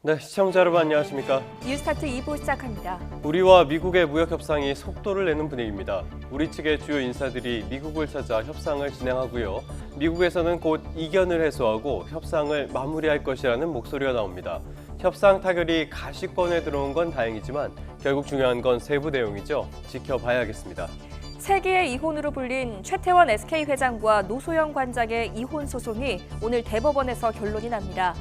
네, 시청자 여러분 안녕하십니까? 뉴스타트 2부 시작합니다. 우리와 미국의 무역 협상이 속도를 내는 분위기입니다. 우리 측의 주요 인사들이 미국을 찾아 협상을 진행하고요. 미국에서는 곧 이견을 해소하고 협상을 마무리할 것이라는 목소리가 나옵니다. 협상 타결이 가시권에 들어온 건 다행이지만 결국 중요한 건 세부 내용이죠. 지켜봐야겠습니다. 세기의 이혼으로 불린 최태원 SK 회장과 노소영 관장의 이혼 소송이 오늘 대법원에서 결론이 납니다.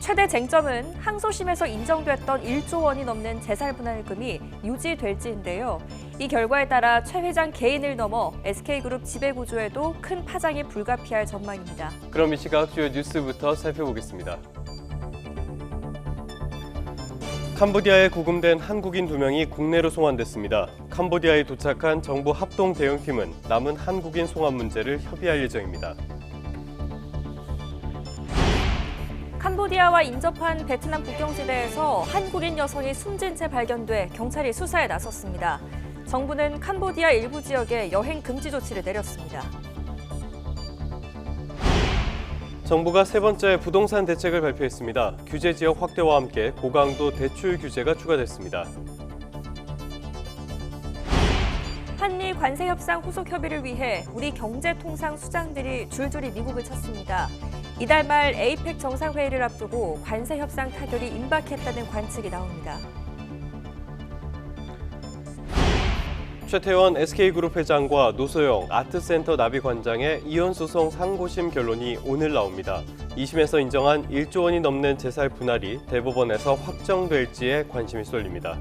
최대 쟁점은 항소심에서 인정됐던 1조 원이 넘는 재산분할금이 유지될지인데요. 이 결과에 따라 최 회장 개인을 넘어 SK그룹 지배구조에도 큰 파장이 불가피할 전망입니다. 그럼 이 시각 주요 뉴스부터 살펴보겠습니다. 캄보디아에 구금된 한국인 2명이 국내로 송환됐습니다. 캄보디아에 도착한 정부 합동 대응팀은 남은 한국인 송환 문제를 협의할 예정입니다. 캄보디아와 인접한 베트남 국경지대에서 한국인 여성이 숨진 채 발견돼 경찰이 수사에 나섰습니다. 정부는 캄보디아 일부 지역에 여행 금지 조치를 내렸습니다. 정부가 세 번째 부동산 대책을 발표했습니다. 규제 지역 확대와 함께 고강도 대출 규제가 추가됐습니다. 한미 관세 협상 후속 협의를 위해 우리 경제통상 수장들이 줄줄이 미국을 찾습니다. 이달 말 에이펙 정상회의를 앞두고 관세 협상 타결이 임박했다는 관측이 나옵니다. 최태원 SK그룹 회장과 노소영 아트센터 나비관장의 이혼 소송 상고심 결론이 오늘 나옵니다. 2심에서 인정한 1조 원이 넘는 재산 분할이 대법원에서 확정될지에 관심이 쏠립니다.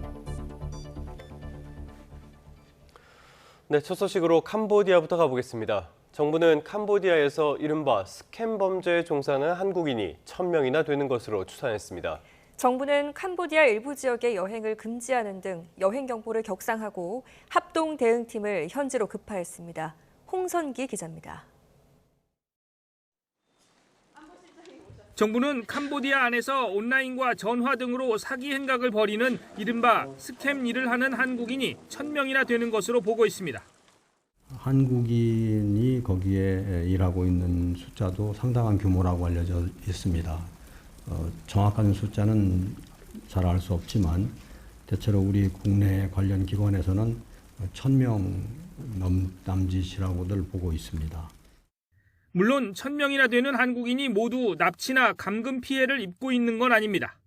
네, 첫 소식으로 캄보디아부터 가보겠습니다. 정부는 캄보디아에서 이른바 스캠 범죄에 종사하는 한국인이 1,000명이나 되는 것으로 추산했습니다. 정부는 캄보디아 일부 지역의 여행을 금지하는 등 여행 경보를 격상하고 합동 대응팀을 현지로 급파했습니다. 홍선기 기자입니다. 정부는 캄보디아 안에서 온라인과 전화 등으로 사기 행각을 벌이는 이른바 스캠 일을 하는 한국인이 1,000명이나 되는 것으로 보고 있습니다. 한국인이 거기에 일하고 있는 숫자도 상당한 규모라고 알려져 있습니다. 정확한 숫자는 잘 알 수 없지만 대체로 우리 국내 관련 기관에서는 1,000명 남짓이라고들 보고 있습니다. 물론 1,000명이나 되는 한국인이 모두 납치나 감금 피해를 입고 있는 건 아닙니다.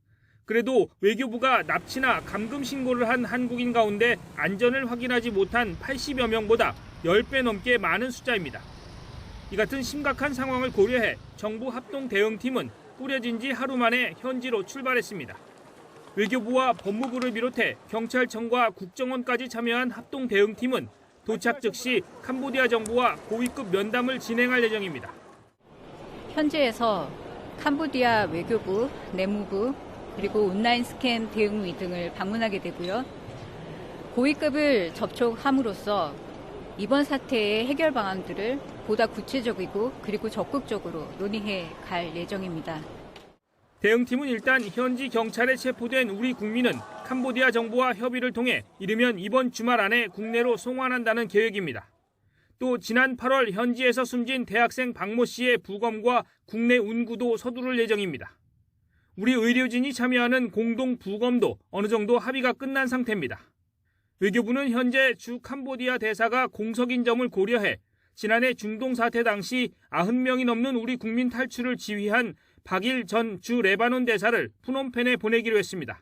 그래도 외교부가 납치나 감금 신고를 한 한국인 가운데 안전을 확인하지 못한 80여 명보다 10배 넘게 많은 숫자입니다. 이 같은 심각한 상황을 고려해 정부 합동 대응팀은 꾸려진 지 하루 만에 현지로 출발했습니다. 외교부와 법무부를 비롯해 경찰청과 국정원까지 참여한 합동 대응팀은 도착 즉시 캄보디아 정부와 고위급 면담을 진행할 예정입니다. 현지에서 캄보디아 외교부, 내무부, 그리고 온라인 스캔 대응위 등을 방문하게 되고요. 고위급을 접촉함으로써 이번 사태의 해결 방안들을 보다 구체적이고 그리고 적극적으로 논의해 갈 예정입니다. 대응팀은 일단 현지 경찰에 체포된 우리 국민은 캄보디아 정부와 협의를 통해 이르면 이번 주말 안에 국내로 송환한다는 계획입니다. 또 지난 8월 현지에서 숨진 대학생 박모 씨의 부검과 국내 운구도 서두를 예정입니다. 우리 의료진이 참여하는 공동 부검도 어느 정도 합의가 끝난 상태입니다. 외교부는 현재 주 캄보디아 대사가 공석인 점을 고려해 지난해 중동 사태 당시 90명이 넘는 우리 국민 탈출을 지휘한 박일 전 주 레바논 대사를 푸놈펜에 보내기로 했습니다.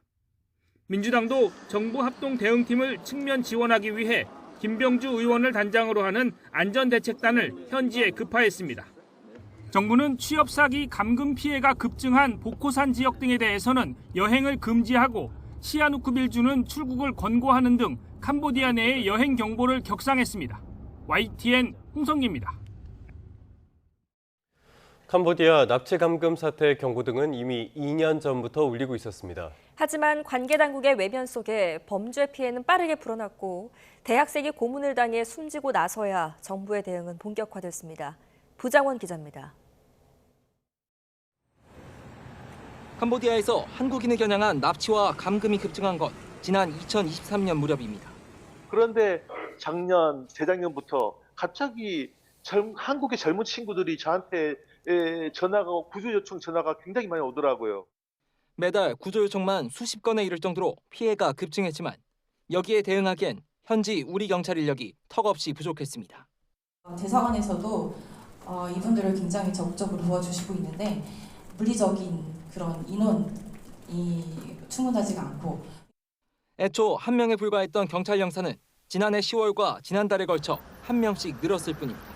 민주당도 정부 합동 대응팀을 측면 지원하기 위해 김병주 의원을 단장으로 하는 안전대책단을 현지에 급파했습니다. 정부는 취업 사기 감금 피해가 급증한 보코산 지역 등에 대해서는 여행을 금지하고 시아누크빌주는 출국을 권고하는 등 캄보디아 내의 여행 경보를 격상했습니다. YTN 홍성기입니다. 캄보디아 납치 감금 사태 경고 등은 이미 2년 전부터 울리고 있었습니다. 하지만 관계 당국의 외면 속에 범죄 피해는 빠르게 불어났고 대학생이 고문을 당해 숨지고 나서야 정부의 대응은 본격화됐습니다. 부장원 기자입니다. 캄보디아에서 한국인을 겨냥한 납치와 감금이 급증한 건 지난 2023년 무렵입니다. 그런데 작년, 재작년부터 갑자기 한국의 젊은 친구들이 저한테 전화가 구조 요청 전화가 굉장히 많이 오더라고요. 매달 구조 요청만 수십 건에 이를 정도로 피해가 급증했지만 여기에 대응하기엔 현지 우리 경찰 인력이 턱없이 부족했습니다. 대사관에서도 이분들을 굉장히 적극적으로 도와주시고 있는데 물리적인 그런 인원이 충분하지가 않고 애초 한 명에 불과했던 경찰 영사는 지난해 10월과 지난달에 걸쳐 한 명씩 늘었을 뿐입니다.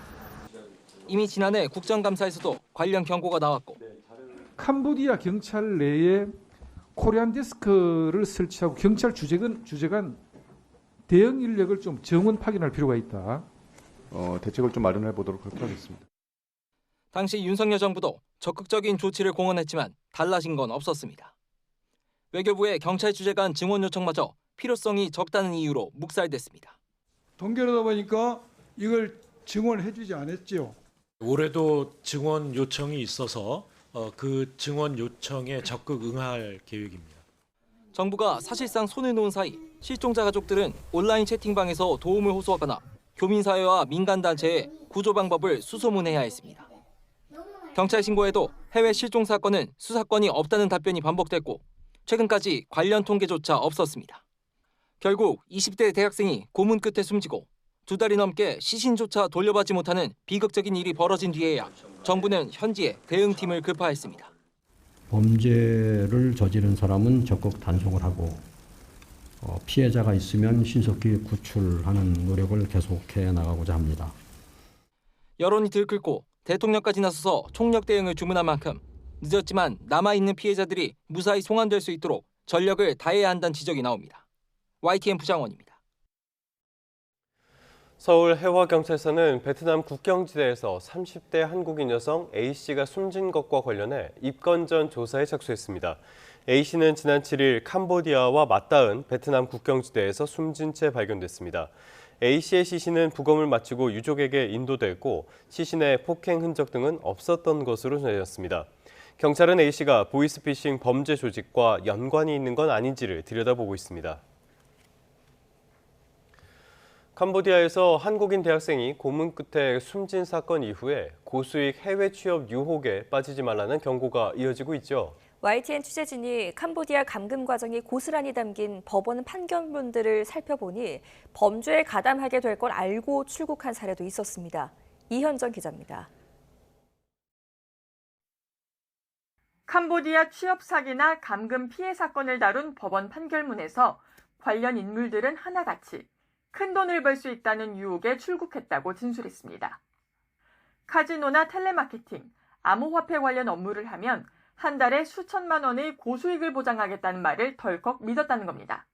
이미 지난해 국정감사에서도 관련 경고가 나왔고 캄보디아 경찰 내에 코리안 데스크를 설치하고 경찰 주재관 대응 인력을 좀 정원 파견할 필요가 있다. 대책을 좀 마련해 보도록 하겠습니다. 당시 윤석열 정부도 적극적인 조치를 공언했지만 달라진 건 없었습니다. 외교부의 경찰 주재관 증원 요청마저 필요성이 적다는 이유로 묵살됐습니다. 동결하다 보니까 이걸 증원해 주지 않았죠. 올해도 증원 요청이 있어서 그 증원 요청에 적극 응할 계획입니다. 정부가 사실상 손을 놓은 사이 실종자 가족들은 온라인 채팅방에서 도움을 호소하거나 교민사회와 민간단체에 구조 방법을 수소문해야 했습니다. 경찰 신고에도 해외 실종 사건은 수사권이 없다는 답변이 반복됐고 최근까지 관련 통계조차 없었습니다. 결국 20대 대학생이 고문 끝에 숨지고 2달이 넘게 시신조차 돌려받지 못하는 비극적인 일이 벌어진 뒤에야 정부는 현지에 대응팀을 급파했습니다. 범죄를 저지른 사람은 적극 단속을 하고 피해자가 있으면 신속히 구출하는 노력을 계속해 나가고자 합니다. 여론이 들끓고 대통령까지 나서서 총력 대응을 주문한 만큼 늦었지만 남아있는 피해자들이 무사히 송환될 수 있도록 전력을 다해야 한다는 지적이 나옵니다. YTN 부장원입니다. 서울 해화경찰서는 베트남 국경지대에서 30대 한국인 여성 A씨가 숨진 것과 관련해 입건 전 조사에 착수했습니다. A씨는 지난 7일 캄보디아와 맞닿은 베트남 국경지대에서 숨진 채 발견됐습니다. A씨의 시신은 부검을 마치고 유족에게 인도됐고 시신에 폭행 흔적 등은 없었던 것으로 전해졌습니다. 경찰은 A씨가 보이스피싱 범죄 조직과 연관이 있는 건 아닌지를 들여다보고 있습니다. 캄보디아에서 한국인 대학생이 고문 끝에 숨진 사건 이후에 고수익 해외 취업 유혹에 빠지지 말라는 경고가 이어지고 있죠. YTN 취재진이 캄보디아 감금 과정이 고스란히 담긴 법원 판결문들을 살펴보니 범죄에 가담하게 될 걸 알고 출국한 사례도 있었습니다. 이현정 기자입니다. 캄보디아 취업 사기나 감금 피해 사건을 다룬 법원 판결문에서 관련 인물들은 하나같이 큰 돈을 벌 수 있다는 유혹에 출국했다고 진술했습니다. 카지노나 텔레마케팅, 암호화폐 관련 업무를 하면 한 달에 수천만 원의 고수익을 보장하겠다는 말을 덜컥 믿었다는 겁니다.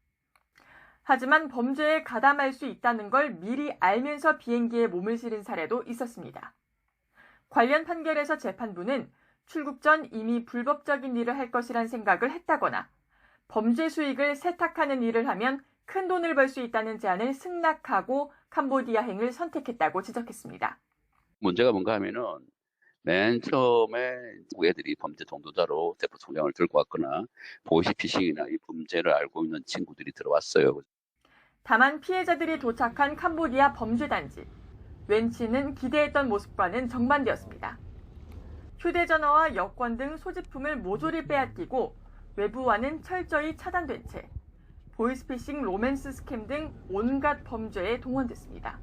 하지만 범죄에 가담할 수 있다는 걸 미리 알면서 비행기에 몸을 실은 사례도 있었습니다. 관련 판결에서 재판부는 출국 전 이미 불법적인 일을 할 것이란 생각을 했다거나 범죄 수익을 세탁하는 일을 하면 큰 돈을 벌 수 있다는 제안을 승낙하고 캄보디아행을 선택했다고 지적했습니다. 문제가 뭔가 하면은 맨 처음에 애들이 범죄 동도자로 대포 총량을 들고 왔거나 보이스피싱이나 이 범죄를 알고 있는 친구들이 들어왔어요. 다만 피해자들이 도착한 캄보디아 범죄단지. 웬치는 기대했던 모습과는 정반대였습니다. 휴대전화와 여권 등 소지품을 모조리 빼앗기고 외부와는 철저히 차단된 채 보이스피싱, 로맨스 스캠 등 온갖 범죄에 동원됐습니다.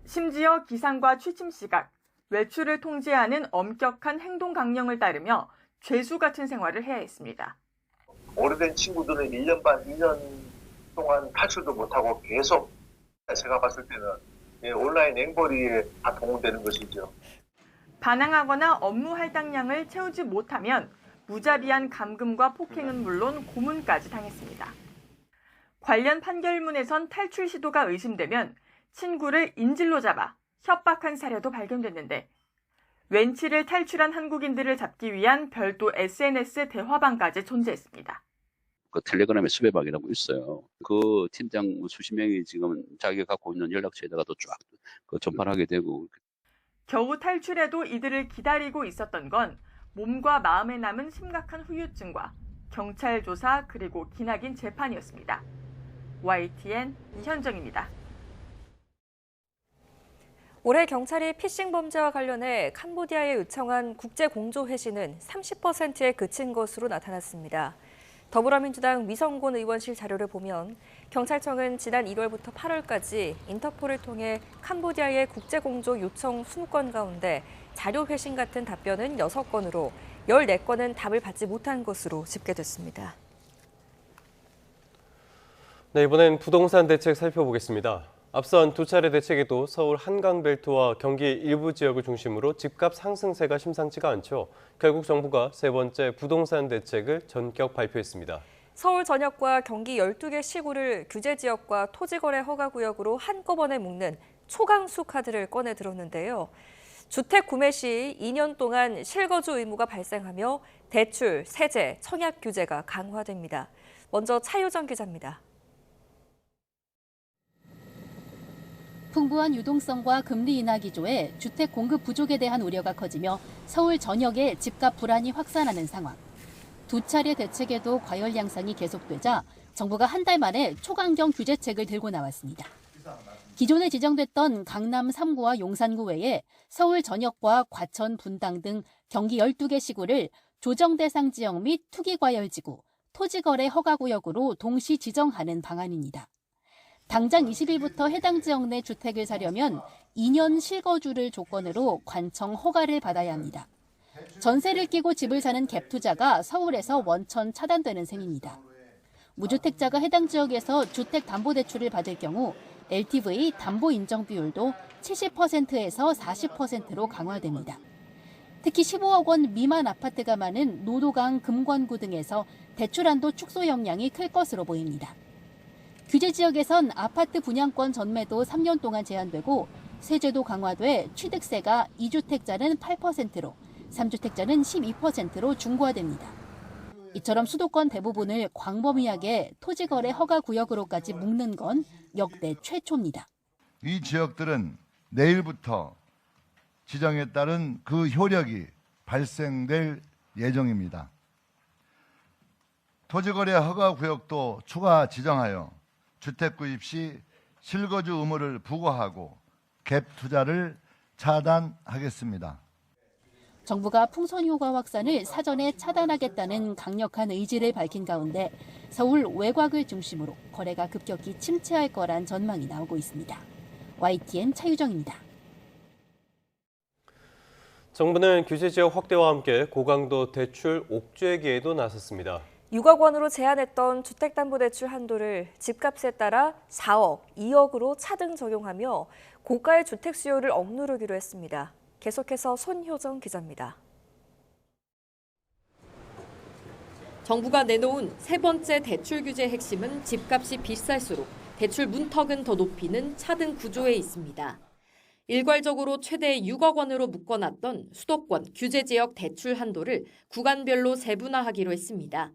심지어 기상과 취침 시각, 외출을 통제하는 엄격한 행동 강령을 따르며 죄수 같은 생활을 해야 했습니다. 오래된 친구들은 1년 반, 2년 동안 탈출도 못하고 계속 제가 봤을 때는 온라인 앵벌이에 다 동원되는 것이죠. 반항하거나 업무 할당량을 채우지 못하면 무자비한 감금과 폭행은 물론 고문까지 당했습니다. 관련 판결문에선 탈출 시도가 의심되면 친구를 인질로 잡아 협박한 사례도 발견됐는데 웬치를 탈출한 한국인들을 잡기 위한 별도 SNS 대화방까지 존재했습니다. 그 텔레그램에 수배방이라고 있어요. 그 팀장 수십 명이 지금 자기가 갖고 있는 연락처에다가도 쫙 전파하게 되고. 겨우 탈출해도 이들을 기다리고 있었던 건 몸과 마음에 남은 심각한 후유증과 경찰 조사 그리고 기나긴 재판이었습니다. YTN 이현정입니다. 올해 경찰이 피싱 범죄와 관련해 캄보디아에 요청한 국제 공조 회신은 30%에 그친 것으로 나타났습니다. 더불어민주당 위성곤 의원실 자료를 보면 경찰청은 지난 1월부터 8월까지 인터폴을 통해 캄보디아의 국제 공조 요청 20건 가운데 자료 회신 같은 답변은 6건으로 14건은 답을 받지 못한 것으로 집계됐습니다. 네, 이번엔 부동산 대책 살펴보겠습니다. 앞선 두 차례 대책에도 서울 한강벨트와 경기 일부 지역을 중심으로 집값 상승세가 심상치가 않죠. 결국 정부가 세 번째 부동산 대책을 전격 발표했습니다. 서울 전역과 경기 12개 시구를 규제 지역과 토지거래 허가구역으로 한꺼번에 묶는 초강수 카드를 꺼내 들었는데요. 주택 구매 시 2년 동안 실거주 의무가 발생하며 대출, 세제, 청약 규제가 강화됩니다. 먼저 차유정 기자입니다. 풍부한 유동성과 금리 인하 기조에 주택 공급 부족에 대한 우려가 커지며 서울 전역에 집값 불안이 확산하는 상황. 두 차례 대책에도 과열 양상이 계속되자 정부가 한 달 만에 초강경 규제책을 들고 나왔습니다. 기존에 지정됐던 강남 3구와 용산구 외에 서울 전역과 과천, 분당 등 경기 12개 시구를 조정 대상 지역 및 투기과열지구, 토지거래 허가구역으로 동시 지정하는 방안입니다. 당장 20일부터 해당 지역 내 주택을 사려면 2년 실거주를 조건으로 관청 허가를 받아야 합니다. 전세를 끼고 집을 사는 갭 투자가 서울에서 원천 차단되는 셈입니다. 무주택자가 해당 지역에서 주택담보대출을 받을 경우 LTV 담보 인정 비율도 70%에서 40%로 강화됩니다. 특히 15억 원 미만 아파트가 많은 노도강, 금관구 등에서 대출 한도 축소 영향이 클 것으로 보입니다. 규제 지역에선 아파트 분양권 전매도 3년 동안 제한되고 세제도 강화돼 취득세가 2주택자는 8%로 3주택자는 12%로 중과됩니다. 이처럼 수도권 대부분을 광범위하게 토지거래 허가구역으로까지 묶는 건 역대 최초입니다. 이 지역들은 내일부터 지정에 따른 그 효력이 발생될 예정입니다. 토지거래 허가구역도 추가 지정하여 주택 구입 시 실거주 의무를 부과하고 갭 투자를 차단하겠습니다. 정부가 풍선 효과 확산을 사전에 차단하겠다는 강력한 의지를 밝힌 가운데 서울 외곽을 중심으로 거래가 급격히 침체할 거란 전망이 나오고 있습니다. YTN 차유정입니다. 정부는 규제 지역 확대와 함께 고강도 대출 옥죄기에도 나섰습니다. 6억 원으로 제한했던 주택담보대출 한도를 집값에 따라 4억, 2억으로 차등 적용하며 고가의 주택 수요를 억누르기로 했습니다. 계속해서 손효정 기자입니다. 정부가 내놓은 세 번째 대출 규제 핵심은 집값이 비쌀수록 대출 문턱은 더 높이는 차등 구조에 있습니다. 일괄적으로 최대 6억 원으로 묶어놨던 수도권 규제지역 대출 한도를 구간별로 세분화하기로 했습니다.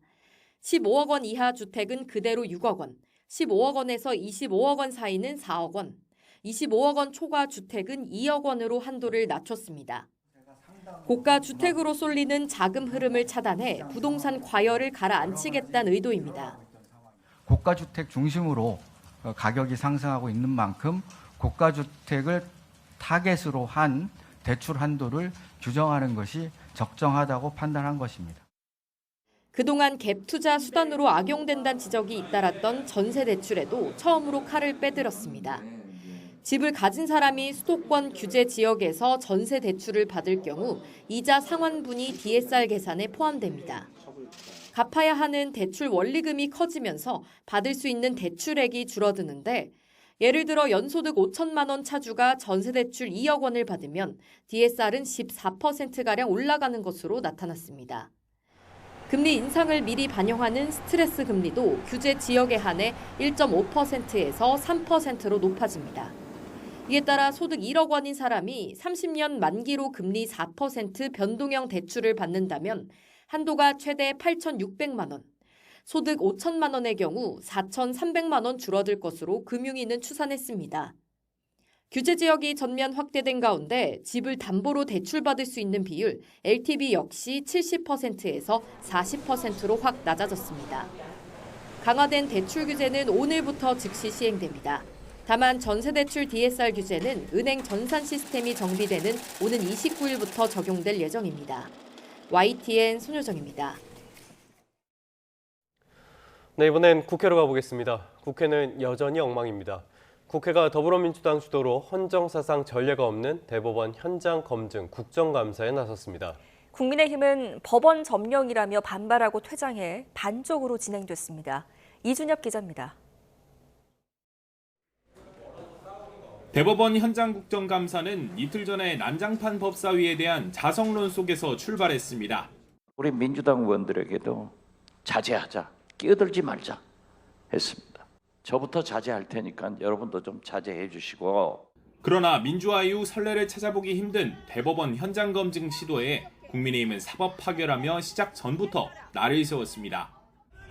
15억 원 이하 주택은 그대로 6억 원, 15억 원에서 25억 원 사이는 4억 원, 25억 원 초과 주택은 2억 원으로 한도를 낮췄습니다. 고가 주택으로 쏠리는 자금 흐름을 차단해 부동산 과열을 가라앉히겠다는 의도입니다. 고가 주택 중심으로 가격이 상승하고 있는 만큼 고가 주택을 타겟으로 한 대출 한도를 규정하는 것이 적정하다고 판단한 것입니다. 그동안 갭 투자 수단으로 악용된다는 지적이 잇따랐던 전세 대출에도 처음으로 칼을 빼들었습니다. 집을 가진 사람이 수도권 규제 지역에서 전세 대출을 받을 경우 이자 상환분이 DSR 계산에 포함됩니다. 갚아야 하는 대출 원리금이 커지면서 받을 수 있는 대출액이 줄어드는데 예를 들어 연소득 5천만 원 차주가 전세 대출 2억 원을 받으면 DSR은 14%가량 올라가는 것으로 나타났습니다. 금리 인상을 미리 반영하는 스트레스 금리도 규제 지역에 한해 1.5%에서 3%로 높아집니다. 이에 따라 소득 1억 원인 사람이 30년 만기로 금리 4% 변동형 대출을 받는다면 한도가 최대 8,600만 원, 소득 5천만 원의 경우 4,300만 원 줄어들 것으로 금융위는 추산했습니다. 규제 지역이 전면 확대된 가운데 집을 담보로 대출받을 수 있는 비율 LTV 역시 70%에서 40%로 확 낮아졌습니다. 강화된 대출 규제는 오늘부터 즉시 시행됩니다. 다만 전세대출 DSR 규제는 은행 전산 시스템이 정비되는 오는 29일부터 적용될 예정입니다. YTN 손효정입니다. 네, 이번엔 국회로 가보겠습니다. 국회는 여전히 엉망입니다. 국회가 더불어민주당 주도로 헌정사상 전례가 없는 대법원 현장 검증 국정감사에 나섰습니다. 국민의힘은 법원 점령이라며 반발하고 퇴장해 반쪽으로 진행됐습니다. 이준엽 기자입니다. 대법원 현장 국정감사는 이틀 전에 난장판 법사위에 대한 자성론 속에서 출발했습니다. 우리 민주당 의원들에게도 자제하자, 끼어들지 말자 했습니다. 저부터 자제할 테니까 여러분도 좀 자제해 주시고. 그러나 민주화 이후 선례를 찾아보기 힘든 대법원 현장 검증 시도에 국민의힘은 사법 파결하며 시작 전부터 날을 세웠습니다.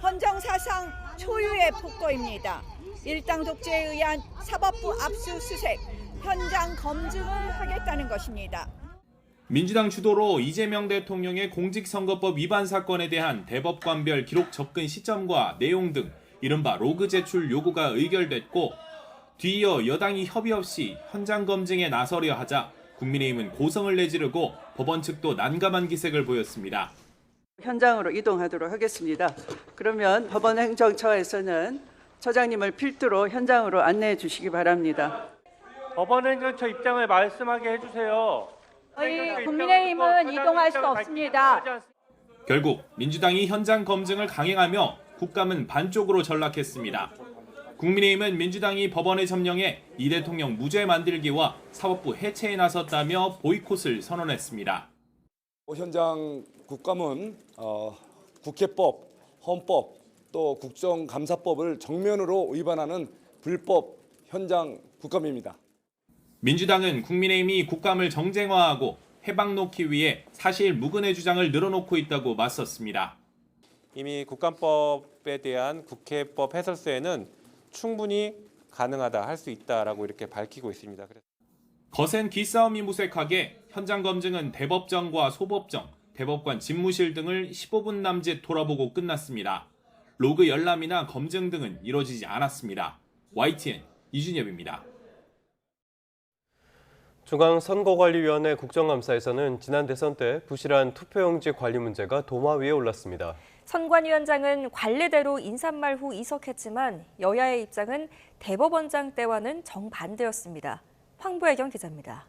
헌정사상 초유의 폭거입니다. 일당 독재에 의한 사법부 압수수색, 현장 검증을 하겠다는 것입니다. 민주당 주도로 이재명 대통령의 공직선거법 위반 사건에 대한 대법관별 기록 접근 시점과 내용 등 이른바 로그 제출 요구가 의결됐고 뒤이어 여당이 협의 없이 현장 검증에 나서려 하자 국민의힘은 고성을 내지르고 법원 측도 난감한 기색을 보였습니다. 현장으로 이동하도록 하겠습니다. 그러면 법원 행정처에서는 처장님을 필두로 현장으로 안내해 주시기 바랍니다. 법원 행정처 입장을 말씀하게 해주세요. 저희 국민의힘은 이동할 수 없습니다. 결국 민주당이 현장 검증을 강행하며 국감은 반쪽으로 전락했습니다. 국민의힘은 민주당이 법원에 점령해 이 대통령 무죄 만들기와 사법부 해체에 나섰다며 보이콧을 선언했습니다. 현장 국감은 국회법, 헌법, 또 국정감사법을 정면으로 위반하는 불법 현장 국감입니다. 민주당은 국민의힘이 국감을 정쟁화하고 해방 놓기 위해 사실 무근의 주장을 늘어놓고 있다고 맞섰습니다. 이미 국감법에 대한 국회법 해설서에는 충분히 가능하다, 할 수 있다라고 이렇게 밝히고 있습니다. 거센 기싸움이 무색하게 현장 검증은 대법정과 소법정, 대법관 집무실 등을 15분 남짓 돌아보고 끝났습니다. 로그 열람이나 검증 등은 이뤄지지 않았습니다. YTN 이준엽입니다. 중앙선거관리위원회 국정감사에서는 지난 대선 때 부실한 투표용지 관리 문제가 도마 위에 올랐습니다. 선관위원장은 관례대로 인사말 후 이석했지만 여야의 입장은 대법원장 때와는 정반대였습니다. 황보혜경 기자입니다.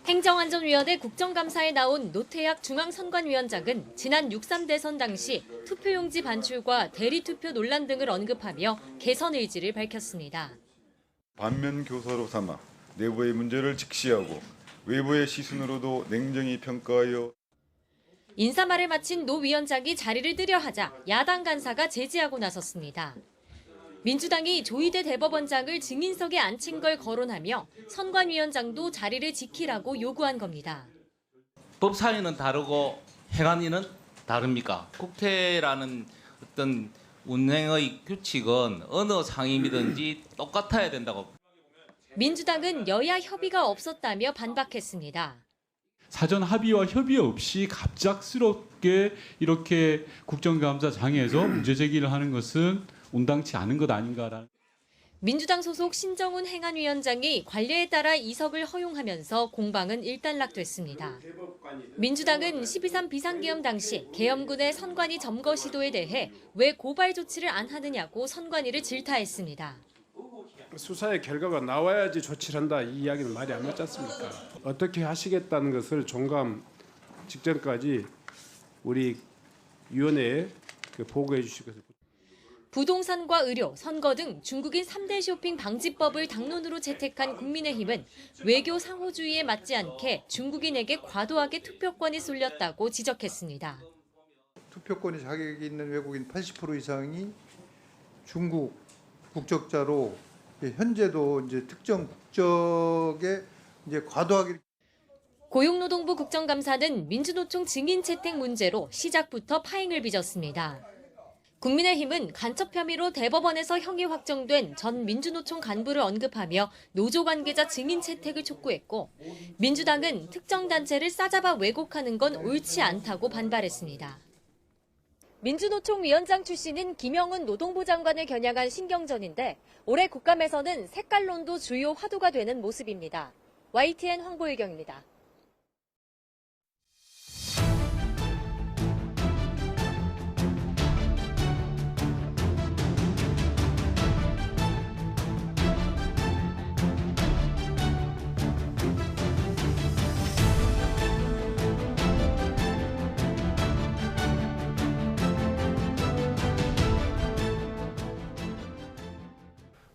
행정안전위원회 국정감사에 나온 노태학 중앙선관위원장은 지난 6.3 대선 당시 투표용지 반출과 대리투표 논란 등을 언급하며 개선 의지를 밝혔습니다. 반면 교사로 삼아 내부의 문제를 직시하고 외부의 시선으로도 냉정히 평가하여 인사말을 마친 노 위원장이 자리를 뜨려 하자 야당 간사가 제지하고 나섰습니다. 민주당이 조희대 대법원장을 증인석에 앉힌 걸 거론하며 선관위원장도 자리를 지키라고 요구한 겁니다. 법사위는 다르고 행안위는 다릅니까? 국회라는 어떤 운행의 규칙은 어느 상임이든지 똑같아야 된다고. 민주당은 여야 협의가 없었다며 반박했습니다. 사전 합의와 협의 없이 갑작스럽게 이렇게 국정감사장에서 문제 제기를 하는 것은 온당치 않은 것 아닌가라는. 민주당 소속 신정훈 행안위원장이 관례에 따라 이석을 허용하면서 공방은 일단락됐습니다. 민주당은 12.3 비상계엄 당시 계엄군의 선관위 점거 시도에 대해 왜 고발 조치를 안 하느냐고 선관위를 질타했습니다. 수사의 결과가 나와야지 조치를 한다, 이 이야기는 말이 안 맞지 않습니까? 어떻게 하시겠다는 것을 종감 직전까지 우리 위원회에 보고해 주실 것을. 부동산과 의료, 선거 등 중국인 3대 쇼핑 방지법을 당론으로 채택한 국민의힘은 외교 상호주의에 맞지 않게 중국인에게 과도하게 투표권이 쏠렸다고 지적했습니다. 투표권이 자격이 있는 외국인 80% 이상이 중국 국적자로 현재도 이제 특정 국적에 이제 과도하게. 고용노동부 국정감사는 민주노총 증인 채택 문제로 시작부터 파행을 빚었습니다. 국민의힘은 간첩 혐의로 대법원에서 형이 확정된 전 민주노총 간부를 언급하며 노조 관계자 증인 채택을 촉구했고 민주당은 특정 단체를 싸잡아 왜곡하는 건 옳지 않다고 반발했습니다. 민주노총 위원장 출신인 김영훈 노동부 장관을 겨냥한 신경전인데 올해 국감에서는 색깔론도 주요 화두가 되는 모습입니다. YTN 황보일경입니다.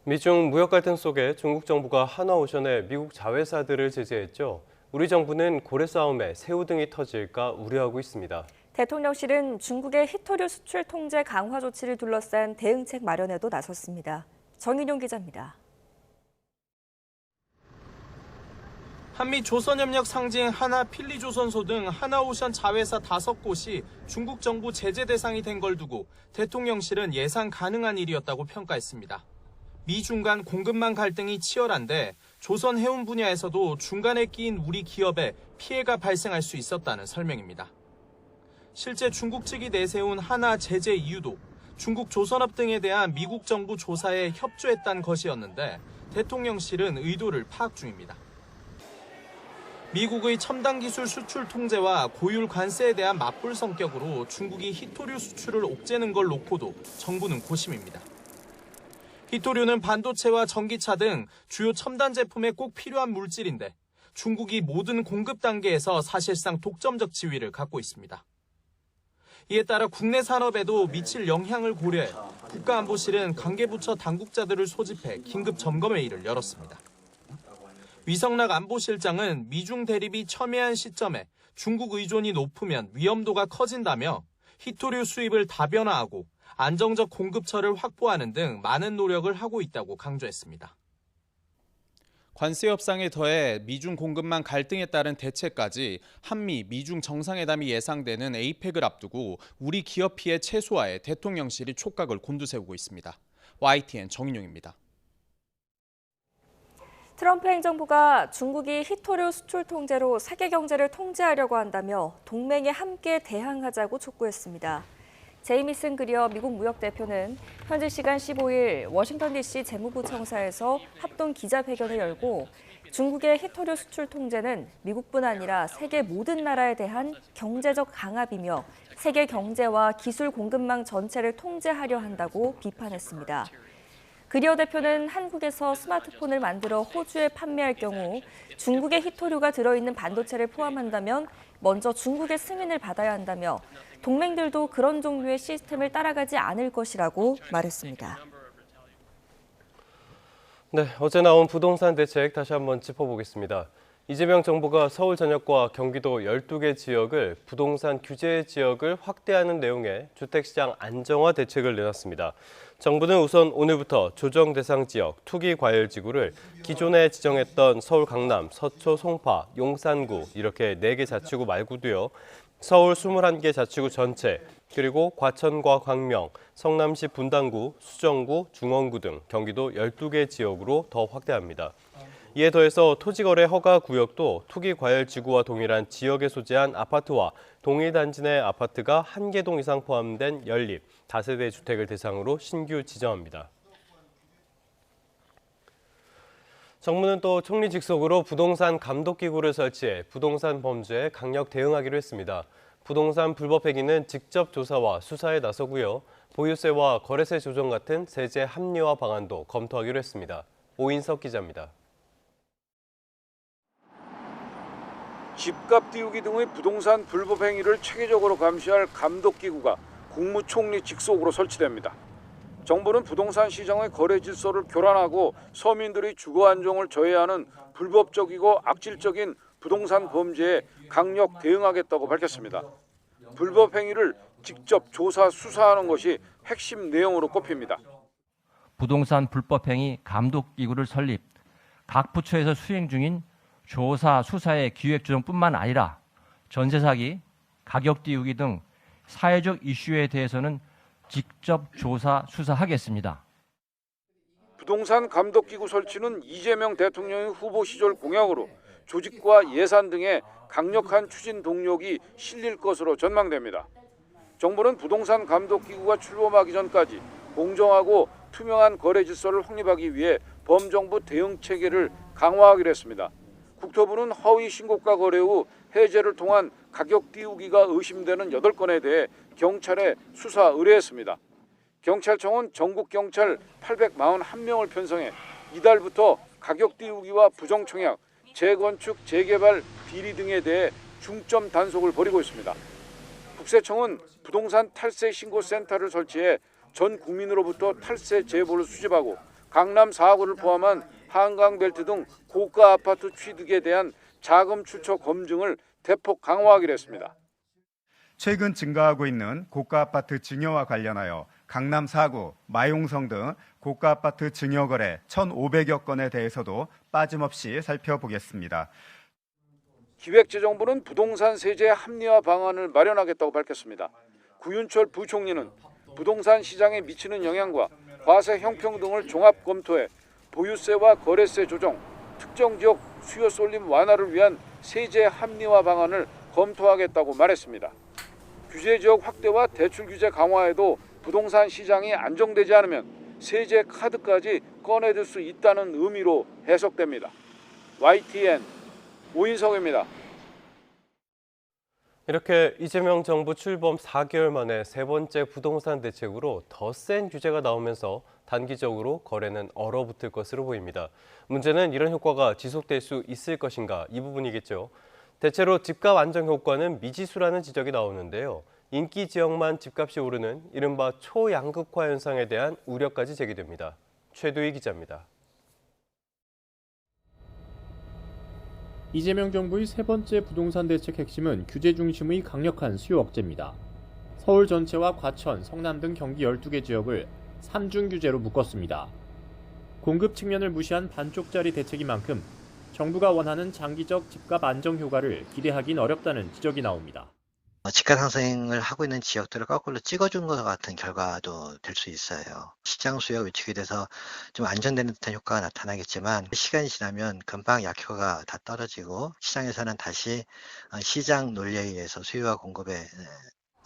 미중 무역 갈등 속에 중국 정부가 하나오션의 미국 자회사들을 제재했죠. 우리 정부는 고래 싸움에 새우 등이 터질까 우려하고 있습니다. 대통령실은 중국의 히토류 수출 통제 강화 조치를 둘러싼 대응책 마련에도 나섰습니다. 정인용 기자입니다. 한미 조선협력 상징 하나 필리조선소 등 하나오션 자회사 5곳이 중국 정부 제재 대상이 된 걸 두고 대통령실은 예상 가능한 일이었다고 평가했습니다. 미중 간 공급망 갈등이 치열한데 조선 해운 분야에서도 중간에 끼인 우리 기업에 피해가 발생할 수 있었다는 설명입니다. 실제 중국 측이 내세운 하나 제재 이유도 중국 조선업 등에 대한 미국 정부 조사에 협조했다는 것이었는데 대통령실은 의도를 파악 중입니다. 미국의 첨단 기술 수출 통제와 고율 관세에 대한 맞불 성격으로 중국이 히토류 수출을 옥죄는 걸 놓고도 정부는 고심입니다. 히토류는 반도체와 전기차 등 주요 첨단 제품에 꼭 필요한 물질인데 중국이 모든 공급 단계에서 사실상 독점적 지위를 갖고 있습니다. 이에 따라 국내 산업에도 미칠 영향을 고려해 국가안보실은 관계부처 당국자들을 소집해 긴급 점검회의를 열었습니다. 위성락 안보실장은 미중 대립이 첨예한 시점에 중국 의존이 높으면 위험도가 커진다며 히토류 수입을 다변화하고 안정적 공급처를 확보하는 등 많은 노력을 하고 있다고 강조했습니다. 관세 협상에 더해 미중 공급망 갈등에 따른 대책까지 한미, 미중 정상회담이 예상되는 에이펙을 앞두고 우리 기업 피해 최소화에 대통령실이 촉각을 곤두세우고 있습니다. YTN 정인용입니다. 트럼프 행정부가 중국이 히토류 수출 통제로 세계 경제를 통제하려고 한다며 동맹에 함께 대항하자고 촉구했습니다. 제이미슨 그리어 미국 무역대표는 현지 시간 15일 워싱턴 DC 재무부 청사에서 합동 기자회견을 열고 중국의 히토류 수출 통제는 미국뿐 아니라 세계 모든 나라에 대한 경제적 강압이며 세계 경제와 기술 공급망 전체를 통제하려 한다고 비판했습니다. 그리어 대표는 한국에서 스마트폰을 만들어 호주에 판매할 경우 중국의 히토류가 들어있는 반도체를 포함한다면 먼저 중국의 승인을 받아야 한다며 동맹들도 그런 종류의 시스템을 따라가지 않을 것이라고 말했습니다. 네, 어제 나온 부동산 대책 다시 한번 짚어보겠습니다. 이재명 정부가 서울 전역과 경기도 12개 지역을 부동산 규제 지역을 확대하는 내용의 주택시장 안정화 대책을 내놨습니다. 정부는 우선 오늘부터 조정 대상 지역, 투기 과열 지구를 기존에 지정했던 서울 강남, 서초, 송파, 용산구 이렇게 4개 자치구 말고도요. 서울 21개 자치구 전체, 그리고 과천과 광명, 성남시 분당구, 수정구, 중원구 등 경기도 12개 지역으로 더 확대합니다. 이에 더해서 토지거래 허가 구역도 투기 과열 지구와 동일한 지역에 소재한 아파트와 동일 단지 내 아파트가 1개 이상 포함된 연립, 다세대 주택을 대상으로 신규 지정합니다. 정부는 또 총리 직속으로 부동산 감독기구를 설치해 부동산 범죄에 강력 대응하기로 했습니다. 부동산 불법 행위는 직접 조사와 수사에 나서고요. 보유세와 거래세 조정 같은 세제 합리화 방안도 검토하기로 했습니다. 오인석 기자입니다. 집값 띄우기 등의 부동산 불법 행위를 체계적으로 감시할 감독기구가 국무총리 직속으로 설치됩니다. 정부는 부동산 시장의 거래 질서를 교란하고 서민들의 주거 안정을 저해하는 불법적이고 악질적인 부동산 범죄에 강력 대응하겠다고 밝혔습니다. 불법 행위를 직접 조사, 수사하는 것이 핵심 내용으로 꼽힙니다. 부동산 불법 행위 감독기구를 설립, 각 부처에서 수행 중인 조사, 수사의 기획 조정뿐만 아니라 전세 사기, 가격 띄우기 등 사회적 이슈에 대해서는 직접 조사, 수사하겠습니다. 부동산 감독기구 설치는 이재명 대통령의 후보 시절 공약으로 조직과 예산 등의 강력한 추진 동력이 실릴 것으로 전망됩니다. 정부는 부동산 감독기구가 출범하기 전까지 공정하고 투명한 거래 질서를 확립하기 위해 범정부 대응 체계를 강화하기로 했습니다. 국토부는 허위 신고가 거래 후 해제를 통한 가격 띄우기가 의심되는 8건에 대해 경찰에 수사 의뢰했습니다. 경찰청은 전국 경찰 841명을 편성해 이달부터 가격 띄우기와 부정청약, 재건축, 재개발, 비리 등에 대해 중점 단속을 벌이고 있습니다. 국세청은 부동산 탈세 신고센터를 설치해 전 국민으로부터 탈세 제보를 수집하고 강남 4구를 포함한 한강벨트 등 고가 아파트 취득에 대한 자금 출처 검증을 대폭 강화하기로 했습니다. 최근 증가하고 있는 고가 아파트 증여와 관련하여 강남 4구, 마용성 등 고가 아파트 증여 거래 1,500여 건에 대해서도 빠짐없이 살펴보겠습니다. 기획재정부는 부동산 세제 합리화 방안을 마련하겠다고 밝혔습니다. 구윤철 부총리는 부동산 시장에 미치는 영향과 과세 형평 등을 종합 검토해 보유세와 거래세 조정, 특정 지역 수요 쏠림 완화를 위한 세제 합리화 방안을 검토하겠다고 말했습니다. 규제 지역 확대와 대출 규제 강화에도 부동산 시장이 안정되지 않으면 세제 카드까지 꺼내들 수 있다는 의미로 해석됩니다. YTN 오인성입니다. 이렇게 이재명 정부 출범 4개월 만에 세 번째 부동산 대책으로 더 센 규제가 나오면서 단기적으로 거래는 얼어붙을 것으로 보입니다. 문제는 이런 효과가 지속될 수 있을 것인가 이 부분이겠죠. 대체로 집값 안정 효과는 미지수라는 지적이 나오는데요. 인기 지역만 집값이 오르는 이른바 초양극화 현상에 대한 우려까지 제기됩니다. 최두희 기자입니다. 이재명 정부의 세 번째 부동산 대책 핵심은 규제 중심의 강력한 수요 억제입니다. 서울 전체와 과천, 성남 등 경기 12개 지역을 3중 규제로 묶었습니다. 공급 측면을 무시한 반쪽짜리 대책인 만큼 정부가 원하는 장기적 집값 안정 효과를 기대하긴 어렵다는 지적이 나옵니다. 집값 상승을 하고 있는 지역들을 거꾸로 찍어준 것 같은 결과도 될 수 있어요. 시장 수요가 위축이 돼서 좀 안정되는 듯한 효과가 나타나겠지만 시간이 지나면 금방 약효가 다 떨어지고 시장에서는 다시 시장 논리에 의해서 수요와 공급의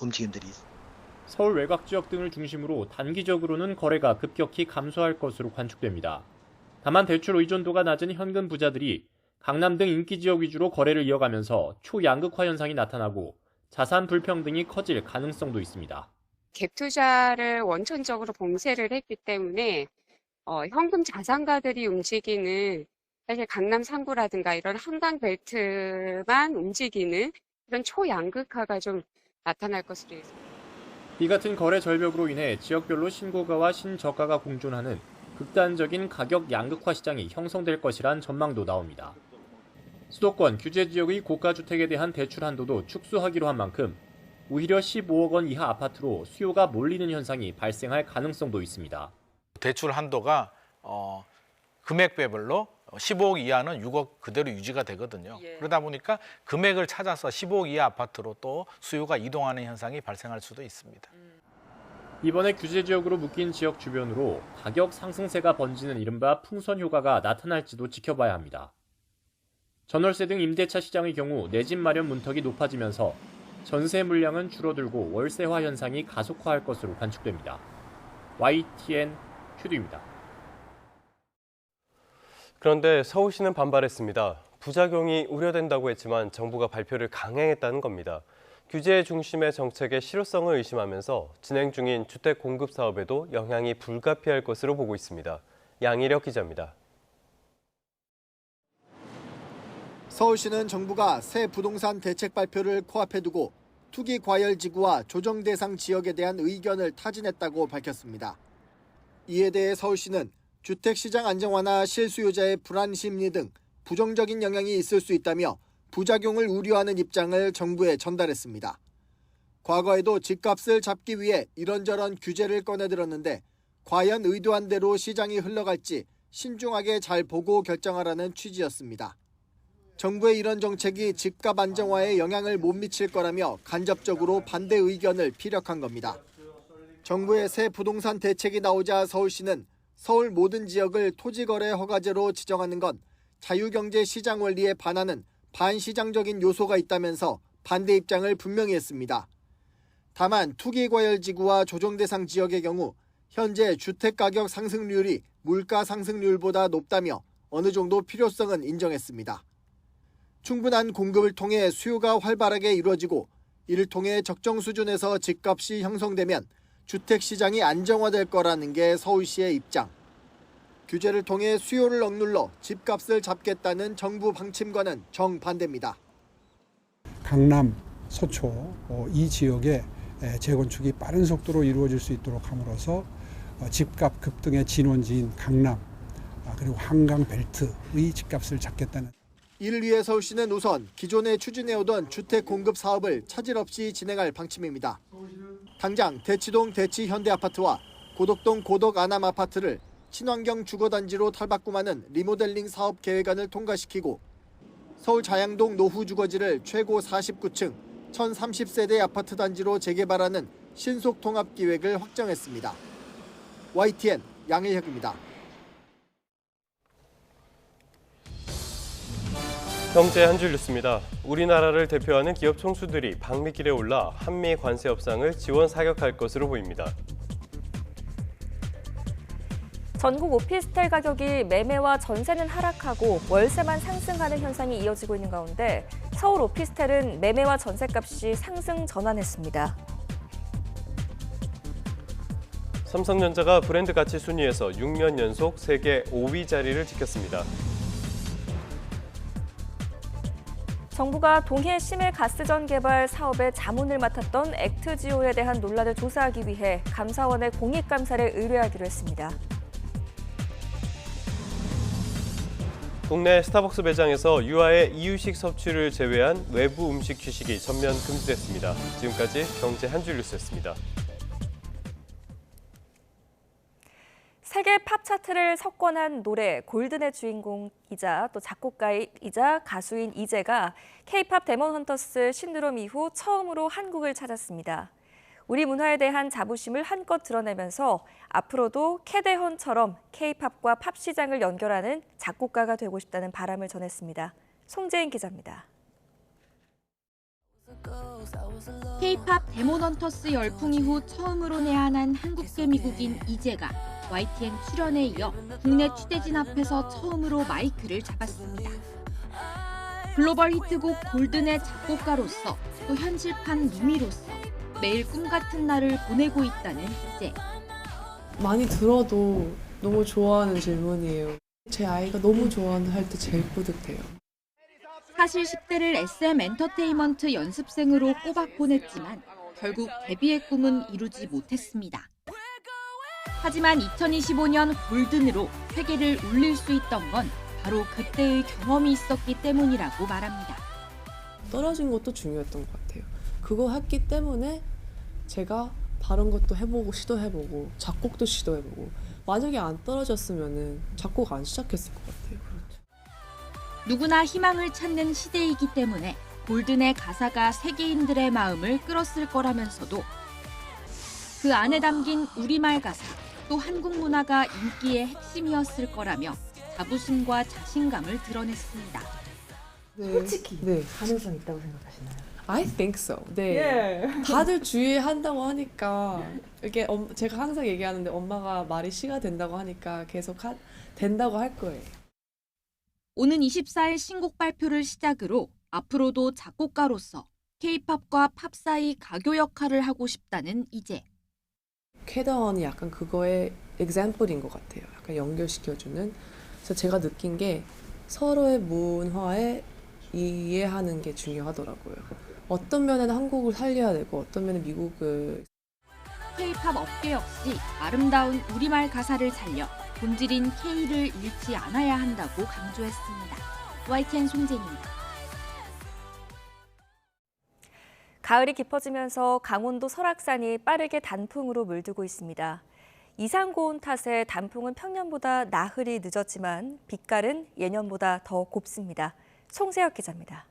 움직임들이 서울 외곽 지역 등을 중심으로 단기적으로는 거래가 급격히 감소할 것으로 관측됩니다. 다만 대출 의존도가 낮은 현금 부자들이 강남 등 인기 지역 위주로 거래를 이어가면서 초양극화 현상이 나타나고 자산 불평등이 커질 가능성도 있습니다. 갭 투자를 원천적으로 봉쇄를 했기 때문에 현금 자산가들이 움직이는 사실 강남 3구라든가 이런 한강 벨트만 움직이는 그런 초양극화가 좀 나타날 것으로 예상됩니다. 이 같은 거래 절벽으로 인해 지역별로 신고가와 신저가가 공존하는 극단적인 가격 양극화 시장이 형성될 것이란 전망도 나옵니다. 수도권 규제 지역의 고가 주택에 대한 대출 한도도 축소하기로 한 만큼 오히려 15억 원 이하 아파트로 수요가 몰리는 현상이 발생할 가능성도 있습니다. 대출 한도가 금액별로 15억 이하는 6억 그대로 유지가 되거든요. 그러다 보니까 금액을 찾아서 15억 이하 아파트로 또 수요가 이동하는 현상이 발생할 수도 있습니다. 이번에 규제 지역으로 묶인 지역 주변으로 가격 상승세가 번지는 이른바 풍선 효과가 나타날지도 지켜봐야 합니다. 전월세 등 임대차 시장의 경우 내 집 마련 문턱이 높아지면서 전세 물량은 줄어들고 월세화 현상이 가속화할 것으로 관측됩니다. YTN 큐드입니다. 그런데 서울시는 반발했습니다. 부작용이 우려된다고 했지만 정부가 발표를 강행했다는 겁니다. 규제 중심의 정책의 실효성을 의심하면서 진행 중인 주택 공급 사업에도 영향이 불가피할 것으로 보고 있습니다. 양희력 기자입니다. 서울시는 정부가 새 부동산 대책 발표를 코앞에 두고 투기 과열 지구와 조정 대상 지역에 대한 의견을 타진했다고 밝혔습니다. 이에 대해 서울시는 주택시장 안정화나 실수요자의 불안 심리 등 부정적인 영향이 있을 수 있다며 부작용을 우려하는 입장을 정부에 전달했습니다. 과거에도 집값을 잡기 위해 이런저런 규제를 꺼내들었는데 과연 의도한 대로 시장이 흘러갈지 신중하게 잘 보고 결정하라는 취지였습니다. 정부의 이런 정책이 집값 안정화에 영향을 못 미칠 거라며 간접적으로 반대 의견을 피력한 겁니다. 정부의 새 부동산 대책이 나오자 서울시는 서울 모든 지역을 토지거래 허가제로 지정하는 건 자유경제 시장 원리에 반하는 반시장적인 요소가 있다면서 반대 입장을 분명히 했습니다. 다만 투기과열지구와 조정대상 지역의 경우 현재 주택가격 상승률이 물가 상승률보다 높다며 어느 정도 필요성은 인정했습니다. 충분한 공급을 통해 수요가 활발하게 이루어지고 이를 통해 적정 수준에서 집값이 형성되면 주택시장이 안정화될 거라는 게 서울시의 입장. 규제를 통해 수요를 억눌러 집값을 잡겠다는 정부 방침과는 정반대입니다. 강남, 서초 이 지역에 재건축이 빠른 속도로 이루어질 수 있도록 함으로써 집값 급등의 진원지인 강남 그리고 한강 벨트의 집값을 잡겠다는. 이를 위해 서울시는 우선 기존에 추진해오던 주택 공급 사업을 차질 없이 진행할 방침입니다. 당장 대치동 대치현대아파트와 고덕동 고덕아남아파트를 친환경 주거단지로 탈바꿈하는 리모델링 사업 계획안을 통과시키고 서울 자양동 노후주거지를 최고 49층 1030세대 아파트 단지로 재개발하는 신속 통합 기획을 확정했습니다. YTN 양일혁입니다. 경제 한 줄 뉴스입니다. 우리나라를 대표하는 기업 총수들이 방미길에 올라 한미 관세 협상을 지원 사격할 것으로 보입니다. 전국 오피스텔 가격이 매매와 전세는 하락하고 월세만 상승하는 현상이 이어지고 있는 가운데 서울 오피스텔은 매매와 전세값이 상승 전환했습니다. 삼성전자가 브랜드 가치 순위에서 6년 연속 세계 5위 자리를 지켰습니다. 정부가 동해 심해 가스전 개발 사업의 자문을 맡았던 액트지오에 대한 논란을 조사하기 위해 감사원에 공익감사를 의뢰하기로 했습니다. 국내 스타벅스 매장에서 유아의 이유식 섭취를 제외한 외부 음식 취식이 전면 금지됐습니다. 지금까지 경제 한 줄 뉴스였습니다. 세계 팝 차트를 석권한 노래 골든의 주인공이자 또 작곡가이자 가수인 이재가 K-팝 데몬 헌터스 신드롬 이후 처음으로 한국을 찾았습니다. 우리 문화에 대한 자부심을 한껏 드러내면서 앞으로도 캐대헌처럼 K-팝과 팝 시장을 연결하는 작곡가가 되고 싶다는 바람을 전했습니다. 송재인 기자입니다. K-팝 데몬 헌터스 열풍 이후 처음으로 내한한 한국계 미국인 이재가 YTN 출연에 이어 국내 취재진 앞에서 처음으로 마이크를 잡았습니다. 글로벌 히트곡 골든의 작곡가로서 또 현실판 루미로서 매일 꿈 같은 날을 보내고 있다는 이재. 많이 들어도 너무 좋아하는 질문이에요. 제 아이가 너무 좋아하는 할 때 제일 뿌듯해요. 사실 10대를 SM 엔터테인먼트 연습생으로 꼬박 보냈지만 결국 데뷔의 꿈은 이루지 못했습니다. 하지만 2025년 골든으로 세계를 울릴 수 있던 건 바로 그때의 경험이 있었기 때문이라고 말합니다. 떨어진 것도 중요했던 것 같아요. 그거 했기 때문에 제가 다른 것도 해보고 시도해보고 작곡도 시도해보고 만약에 안 떨어졌으면 작곡 안 시작했을 것 같아요. 누구나 희망을 찾는 시대이기 때문에 골든의 가사가 세계인들의 마음을 끌었을 거라면서도 그 안에 담긴 우리말 가사 또 한국 문화가 인기의 핵심이었을 거라며 자부심과 자신감을 드러냈습니다. 솔직히 가능성 있다고 생각하시나요? I think so. 네. 다들 주의한다고 하니까 이게 제가 항상 얘기하는데 엄마가 말이 시가 된다고 하니까 계속 된다고 할 거예요. 오는 24일 신곡 발표를 시작으로 앞으로도 작곡가로서 K-팝과 팝 사이 가교 역할을 하고 싶다는 이재. 캐더헌이 약간 그거의 example인 것 같아요. 약간 연결시켜주는. 그래서 제가 느낀 게 서로의 문화에 이해하는 게 중요하더라고요. 어떤 면에는 한국을 살려야 되고 어떤 면은 미국을. K-팝 업계 역시 아름다운 우리말 가사를 살려 본질인 K를 잃지 않아야 한다고 강조했습니다. YTN 송재인입니다. 가을이 깊어지면서 강원도 설악산이 빠르게 단풍으로 물들고 있습니다. 이상고온 탓에 단풍은 평년보다 나흘이 늦었지만 빛깔은 예년보다 더 곱습니다. 송세혁 기자입니다.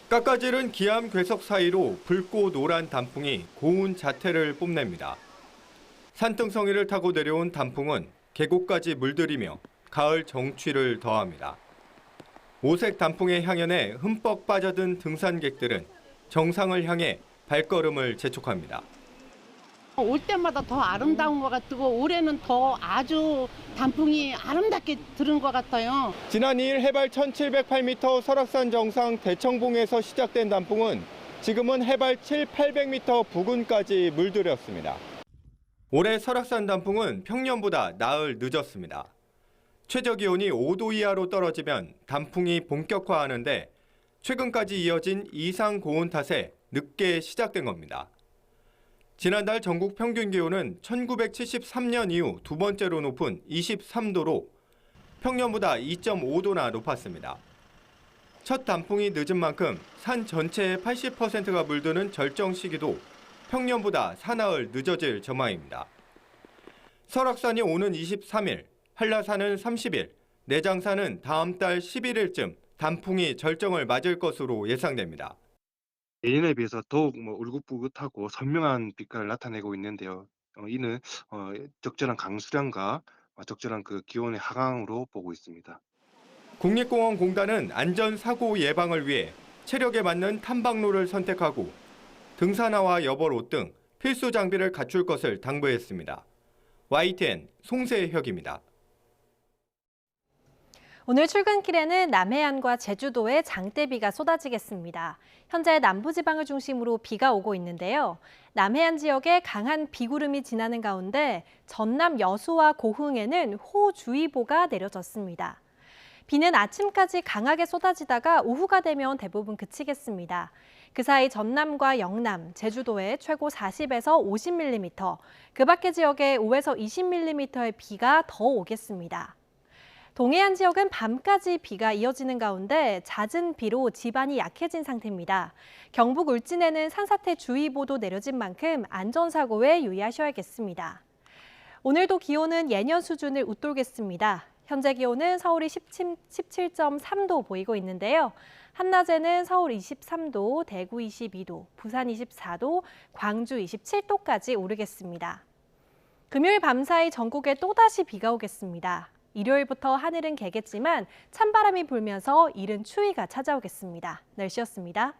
깎아지른 기암 괴석 사이로 붉고 노란 단풍이 고운 자태를 뽐냅니다. 산등성이를 타고 내려온 단풍은 계곡까지 물들이며 가을 정취를 더합니다. 오색 단풍의 향연에 흠뻑 빠져든 등산객들은 정상을 향해 발걸음을 재촉합니다. 올 때마다 더 아름다운 것 같고 올해는 더 아주 단풍이 아름답게 들은 것 같아요. 지난 2일 해발 1708m 설악산 정상 대청봉에서 시작된 단풍은 지금은 해발 7,800m 부근까지 물들였습니다. 올해 설악산 단풍은 평년보다 나흘 늦었습니다. 최저 기온이 5도 이하로 떨어지면 단풍이 본격화하는데 최근까지 이어진 이상 고온 탓에 늦게 시작된 겁니다. 지난달 전국 평균 기온은 1973년 이후 두 번째로 높은 23도로 평년보다 2.5도나 높았습니다. 첫 단풍이 늦은 만큼 산 전체의 80%가 물드는 절정 시기도 평년보다 사나흘 늦어질 전망입니다. 설악산이 오는 23일, 한라산은 30일, 내장산은 다음 달 11일쯤 단풍이 절정을 맞을 것으로 예상됩니다. 예년에 비해서 더욱 울긋불긋하고 선명한 빛깔을 나타내고 있는데요. 이는 적절한 강수량과 적절한 그 기온의 하강으로 보고 있습니다. 국립공원공단은 안전사고 예방을 위해 체력에 맞는 탐방로를 선택하고 등산화와 여벌옷 등 필수 장비를 갖출 것을 당부했습니다. YTN 송세혁입니다. 오늘 출근길에는 남해안과 제주도에 장대비가 쏟아지겠습니다. 현재 남부지방을 중심으로 비가 오고 있는데요. 남해안 지역에 강한 비구름이 지나는 가운데 전남 여수와 고흥에는 호우주의보가 내려졌습니다. 비는 아침까지 강하게 쏟아지다가 오후가 되면 대부분 그치겠습니다. 그 사이 전남과 영남, 제주도에 최고 40에서 50mm, 그 밖의 지역에 5에서 20mm의 비가 더 오겠습니다. 동해안 지역은 밤까지 비가 이어지는 가운데 잦은 비로 지반이 약해진 상태입니다. 경북 울진에는 산사태주의보도 내려진 만큼 안전사고에 유의하셔야겠습니다. 오늘도 기온은 예년 수준을 웃돌겠습니다. 현재 기온은 서울이 17.3도 보이고 있는데요. 한낮에는 서울 23도, 대구 22도, 부산 24도, 광주 27도까지 오르겠습니다. 금요일 밤사이 전국에 또다시 비가 오겠습니다. 일요일부터 하늘은 개겠지만 찬바람이 불면서 이른 추위가 찾아오겠습니다. 날씨였습니다.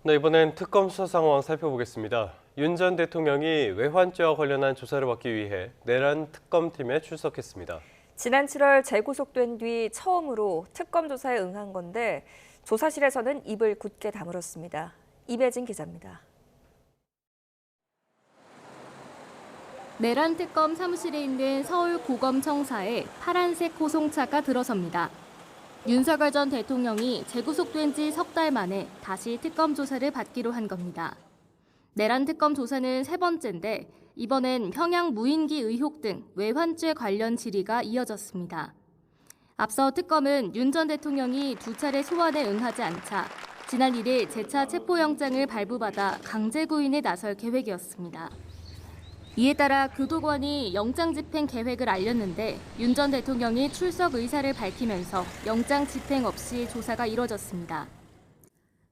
네, 이번엔 특검 수사 상황 살펴보겠습니다. 윤 전 대통령이 외환죄와 관련한 조사를 받기 위해 내란 특검팀에 출석했습니다. 지난 7월 재구속된 뒤 처음으로 특검 조사에 응한 건데 조사실에서는 입을 굳게 다물었습니다. 이배진 기자입니다. 내란 특검 사무실에 있는 서울고검청사에 파란색 호송차가 들어섭니다. 윤석열 전 대통령이 재구속된 지 석 달 만에 다시 특검 조사를 받기로 한 겁니다. 내란 특검 조사는 세 번째인데 이번엔 평양 무인기 의혹 등 외환죄 관련 질의가 이어졌습니다. 앞서 특검은 윤 전 대통령이 두 차례 소환에 응하지 않자 지난 1일 재차 체포영장을 발부받아 강제 구인에 나설 계획이었습니다. 이에 따라 교도관이 영장 집행 계획을 알렸는데 윤 전 대통령이 출석 의사를 밝히면서 영장 집행 없이 조사가 이뤄졌습니다.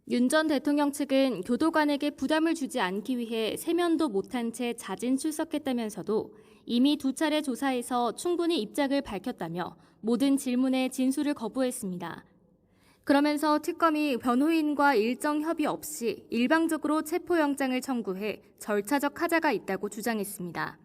윤 전 대통령 측은 교도관에게 부담을 주지 않기 위해 세면도 못한 채 자진 출석했다면서도 이미 두 차례 조사에서 충분히 입장을 밝혔다며 모든 질문에 진술을 거부했습니다. 그러면서 특검이 변호인과 일정 협의 없이 일방적으로 체포영장을 청구해 절차적 하자가 있다고 주장했습니다.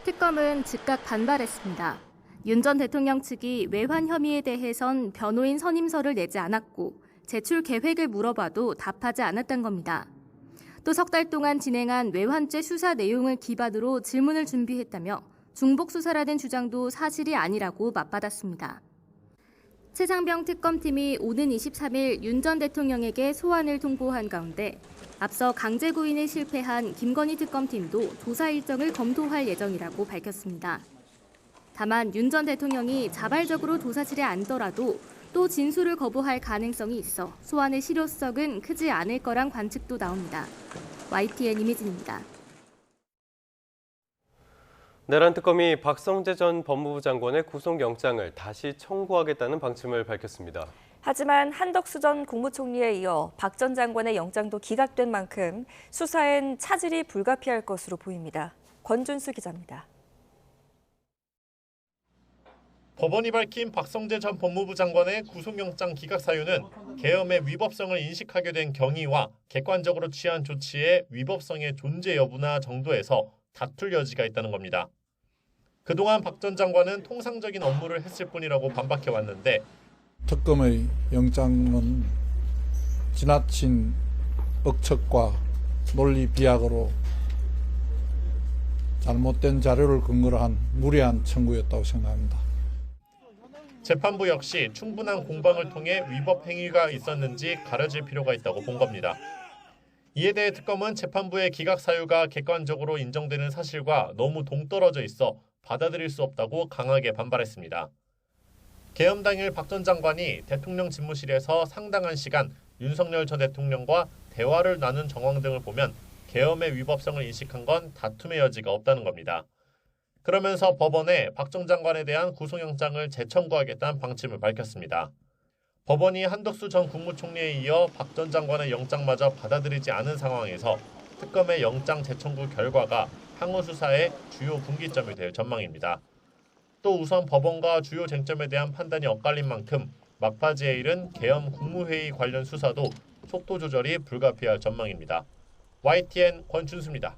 특검은 즉각 반발했습니다. 윤 전 대통령 측이 외환 혐의에 대해선 변호인 선임서를 내지 않았고 제출 계획을 물어봐도 답하지 않았던 겁니다. 또 석 달 동안 진행한 외환죄 수사 내용을 기반으로 질문을 준비했다며 중복 수사라는 주장도 사실이 아니라고 맞받았습니다. 최상병 특검팀이 오는 23일 윤 전 대통령에게 소환을 통보한 가운데 앞서 강제 구인에 실패한 김건희 특검팀도 조사 일정을 검토할 예정이라고 밝혔습니다. 다만 윤 전 대통령이 자발적으로 조사실에 앉더라도 또 진술을 거부할 가능성이 있어 소환의 실효성은 크지 않을 거란 관측도 나옵니다. YTN 임혜진입니다. 내란 특검이 박성재 전 법무부 장관의 구속영장을 다시 청구하겠다는 방침을 밝혔습니다. 하지만 한덕수 전 국무총리에 이어 박 전 장관의 영장도 기각된 만큼 수사엔 차질이 불가피할 것으로 보입니다. 권준수 기자입니다. 법원이 밝힌 박성재 전 법무부 장관의 구속영장 기각 사유는 계엄의 위법성을 인식하게 된 경위와 객관적으로 취한 조치의 위법성의 존재 여부나 정도에서 다툴 여지가 있다는 겁니다. 그동안 박 전 장관은 통상적인 업무를 했을 뿐이라고 반박해왔는데 특검의 영장은 지나친 억측과 논리 비약으로 잘못된 자료를 근거로 한 무리한 청구였다고 생각합니다. 재판부 역시 충분한 공방을 통해 위법 행위가 있었는지 가려질 필요가 있다고 본 겁니다. 이에 대해 특검은 재판부의 기각 사유가 객관적으로 인정되는 사실과 너무 동떨어져 있어 받아들일 수 없다고 강하게 반발했습니다. 계엄 당일 박 전 장관이 대통령 집무실에서 상당한 시간 윤석열 전 대통령과 대화를 나눈 정황 등을 보면 계엄의 위법성을 인식한 건 다툼의 여지가 없다는 겁니다. 그러면서 법원에 박 전 장관에 대한 구속영장을 재청구하겠다는 방침을 밝혔습니다. 법원이 한덕수 전 국무총리에 이어 박 전 장관의 영장마저 받아들이지 않은 상황에서 특검의 영장 재청구 결과가 향후 수사의 주요 분기점이 될 전망입니다. 또 우선 법원과 주요 쟁점에 대한 판단이 엇갈린 만큼 막바지에 이른 계엄 국무회의 관련 수사도 속도 조절이 불가피할 전망입니다. YTN 권준수입니다.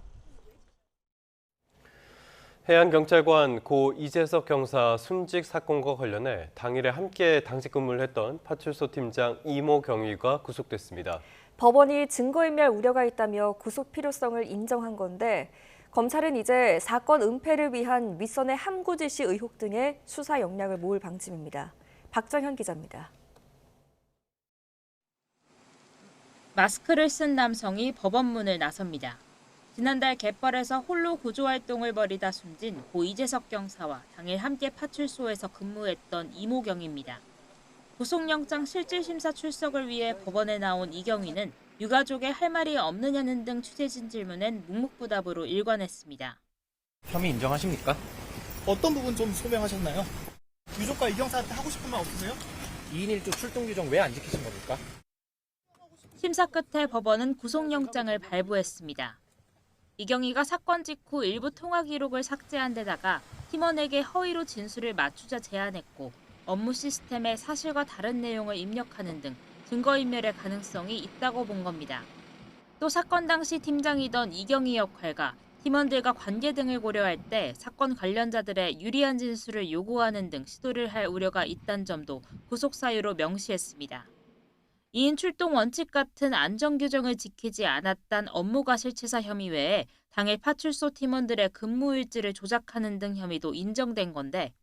해양경찰관 고 이재석 경사 순직 사건과 관련해 당일에 함께 당직 근무를 했던 파출소 팀장 이모 경위가 구속됐습니다. 법원이 증거인멸 우려가 있다며 구속 필요성을 인정한 건데 검찰은 이제 사건 은폐를 위한 윗선의 함구 지시 의혹 등의 수사 역량을 모을 방침입니다. 박정현 기자입니다. 마스크를 쓴 남성이 법원문을 나섭니다. 지난달 갯벌에서 홀로 구조활동을 벌이다 숨진 고 이재석 경사와 당일 함께 파출소에서 근무했던 이모경입니다. 구속영장 실질심사 출석을 위해 법원에 나온 이 경위는 유가족에 할 말이 없느냐는 등 취재진 질문엔 묵묵부답으로 일관했습니다. 혐의 인정하십니까? 어떤 부분 좀 소명하셨나요? 유족과 이 경사한테 하고 싶은 말 없으세요? 2인 1조 출동 규정 왜 안 지키신 겁니까? 심사 끝에 법원은 구속영장을 발부했습니다. 이경희가 사건 직후 일부 통화 기록을 삭제한 데다가 팀원에게 허위로 진술을 맞추자 제안했고 업무 시스템에 사실과 다른 내용을 입력하는 등 증거인멸의 가능성이 있다고 본 겁니다. 또 사건 당시 팀장이던 이경희 역할과 팀원들과 관계 등을 고려할 때 사건 관련자들의 유리한 진술을 요구하는 등 시도를 할 우려가 있다는 점도 구속 사유로 명시했습니다. 2인 출동 원칙 같은 안전규정을 지키지 않았단 업무과실치사 혐의 외에 당일 파출소 팀원들의 근무일지를 조작하는 등 혐의도 인정된 건데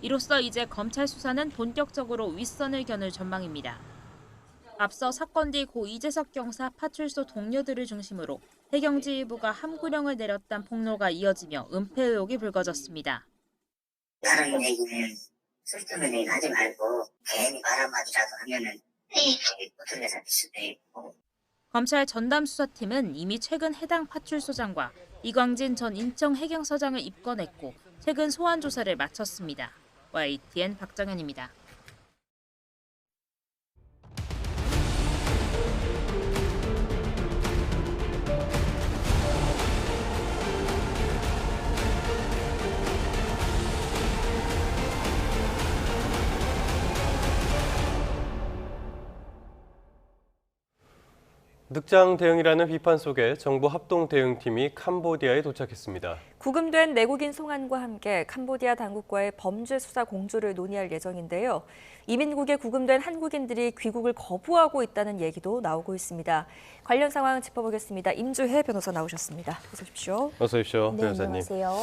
이로써 이제 검찰 수사는 본격적으로 윗선을 겨눌 전망입니다. 앞서 사건 뒤 고 이재석 경사 파출소 동료들을 중심으로 해경지 일부가 함구령을 내렸다는 폭로가 이어지며 은폐 의혹이 불거졌습니다. 다른 얘기는 쓸데없는 얘기 하지 말고 괜히 말 한마디라도 하면은 검찰 전담수사팀은 이미 최근 해당 파출소장과 이광진 전 인천 해경서장을 입건했고 최근 소환 조사를 마쳤습니다. YTN 박정현입니다. 늑장 대응이라는 비판 속에 정부 합동 대응팀이 캄보디아에 도착했습니다. 구금된 내국인 송환과 함께 캄보디아 당국과의 범죄 수사 공조를 논의할 예정인데요. 이민국에 구금된 한국인들이 귀국을 거부하고 있다는 얘기도 나오고 있습니다. 관련 상황 짚어보겠습니다. 임주혜 변호사 나오셨습니다. 어서 오십시오. 어서 오십시오, 네, 변호사님. 안녕하세요.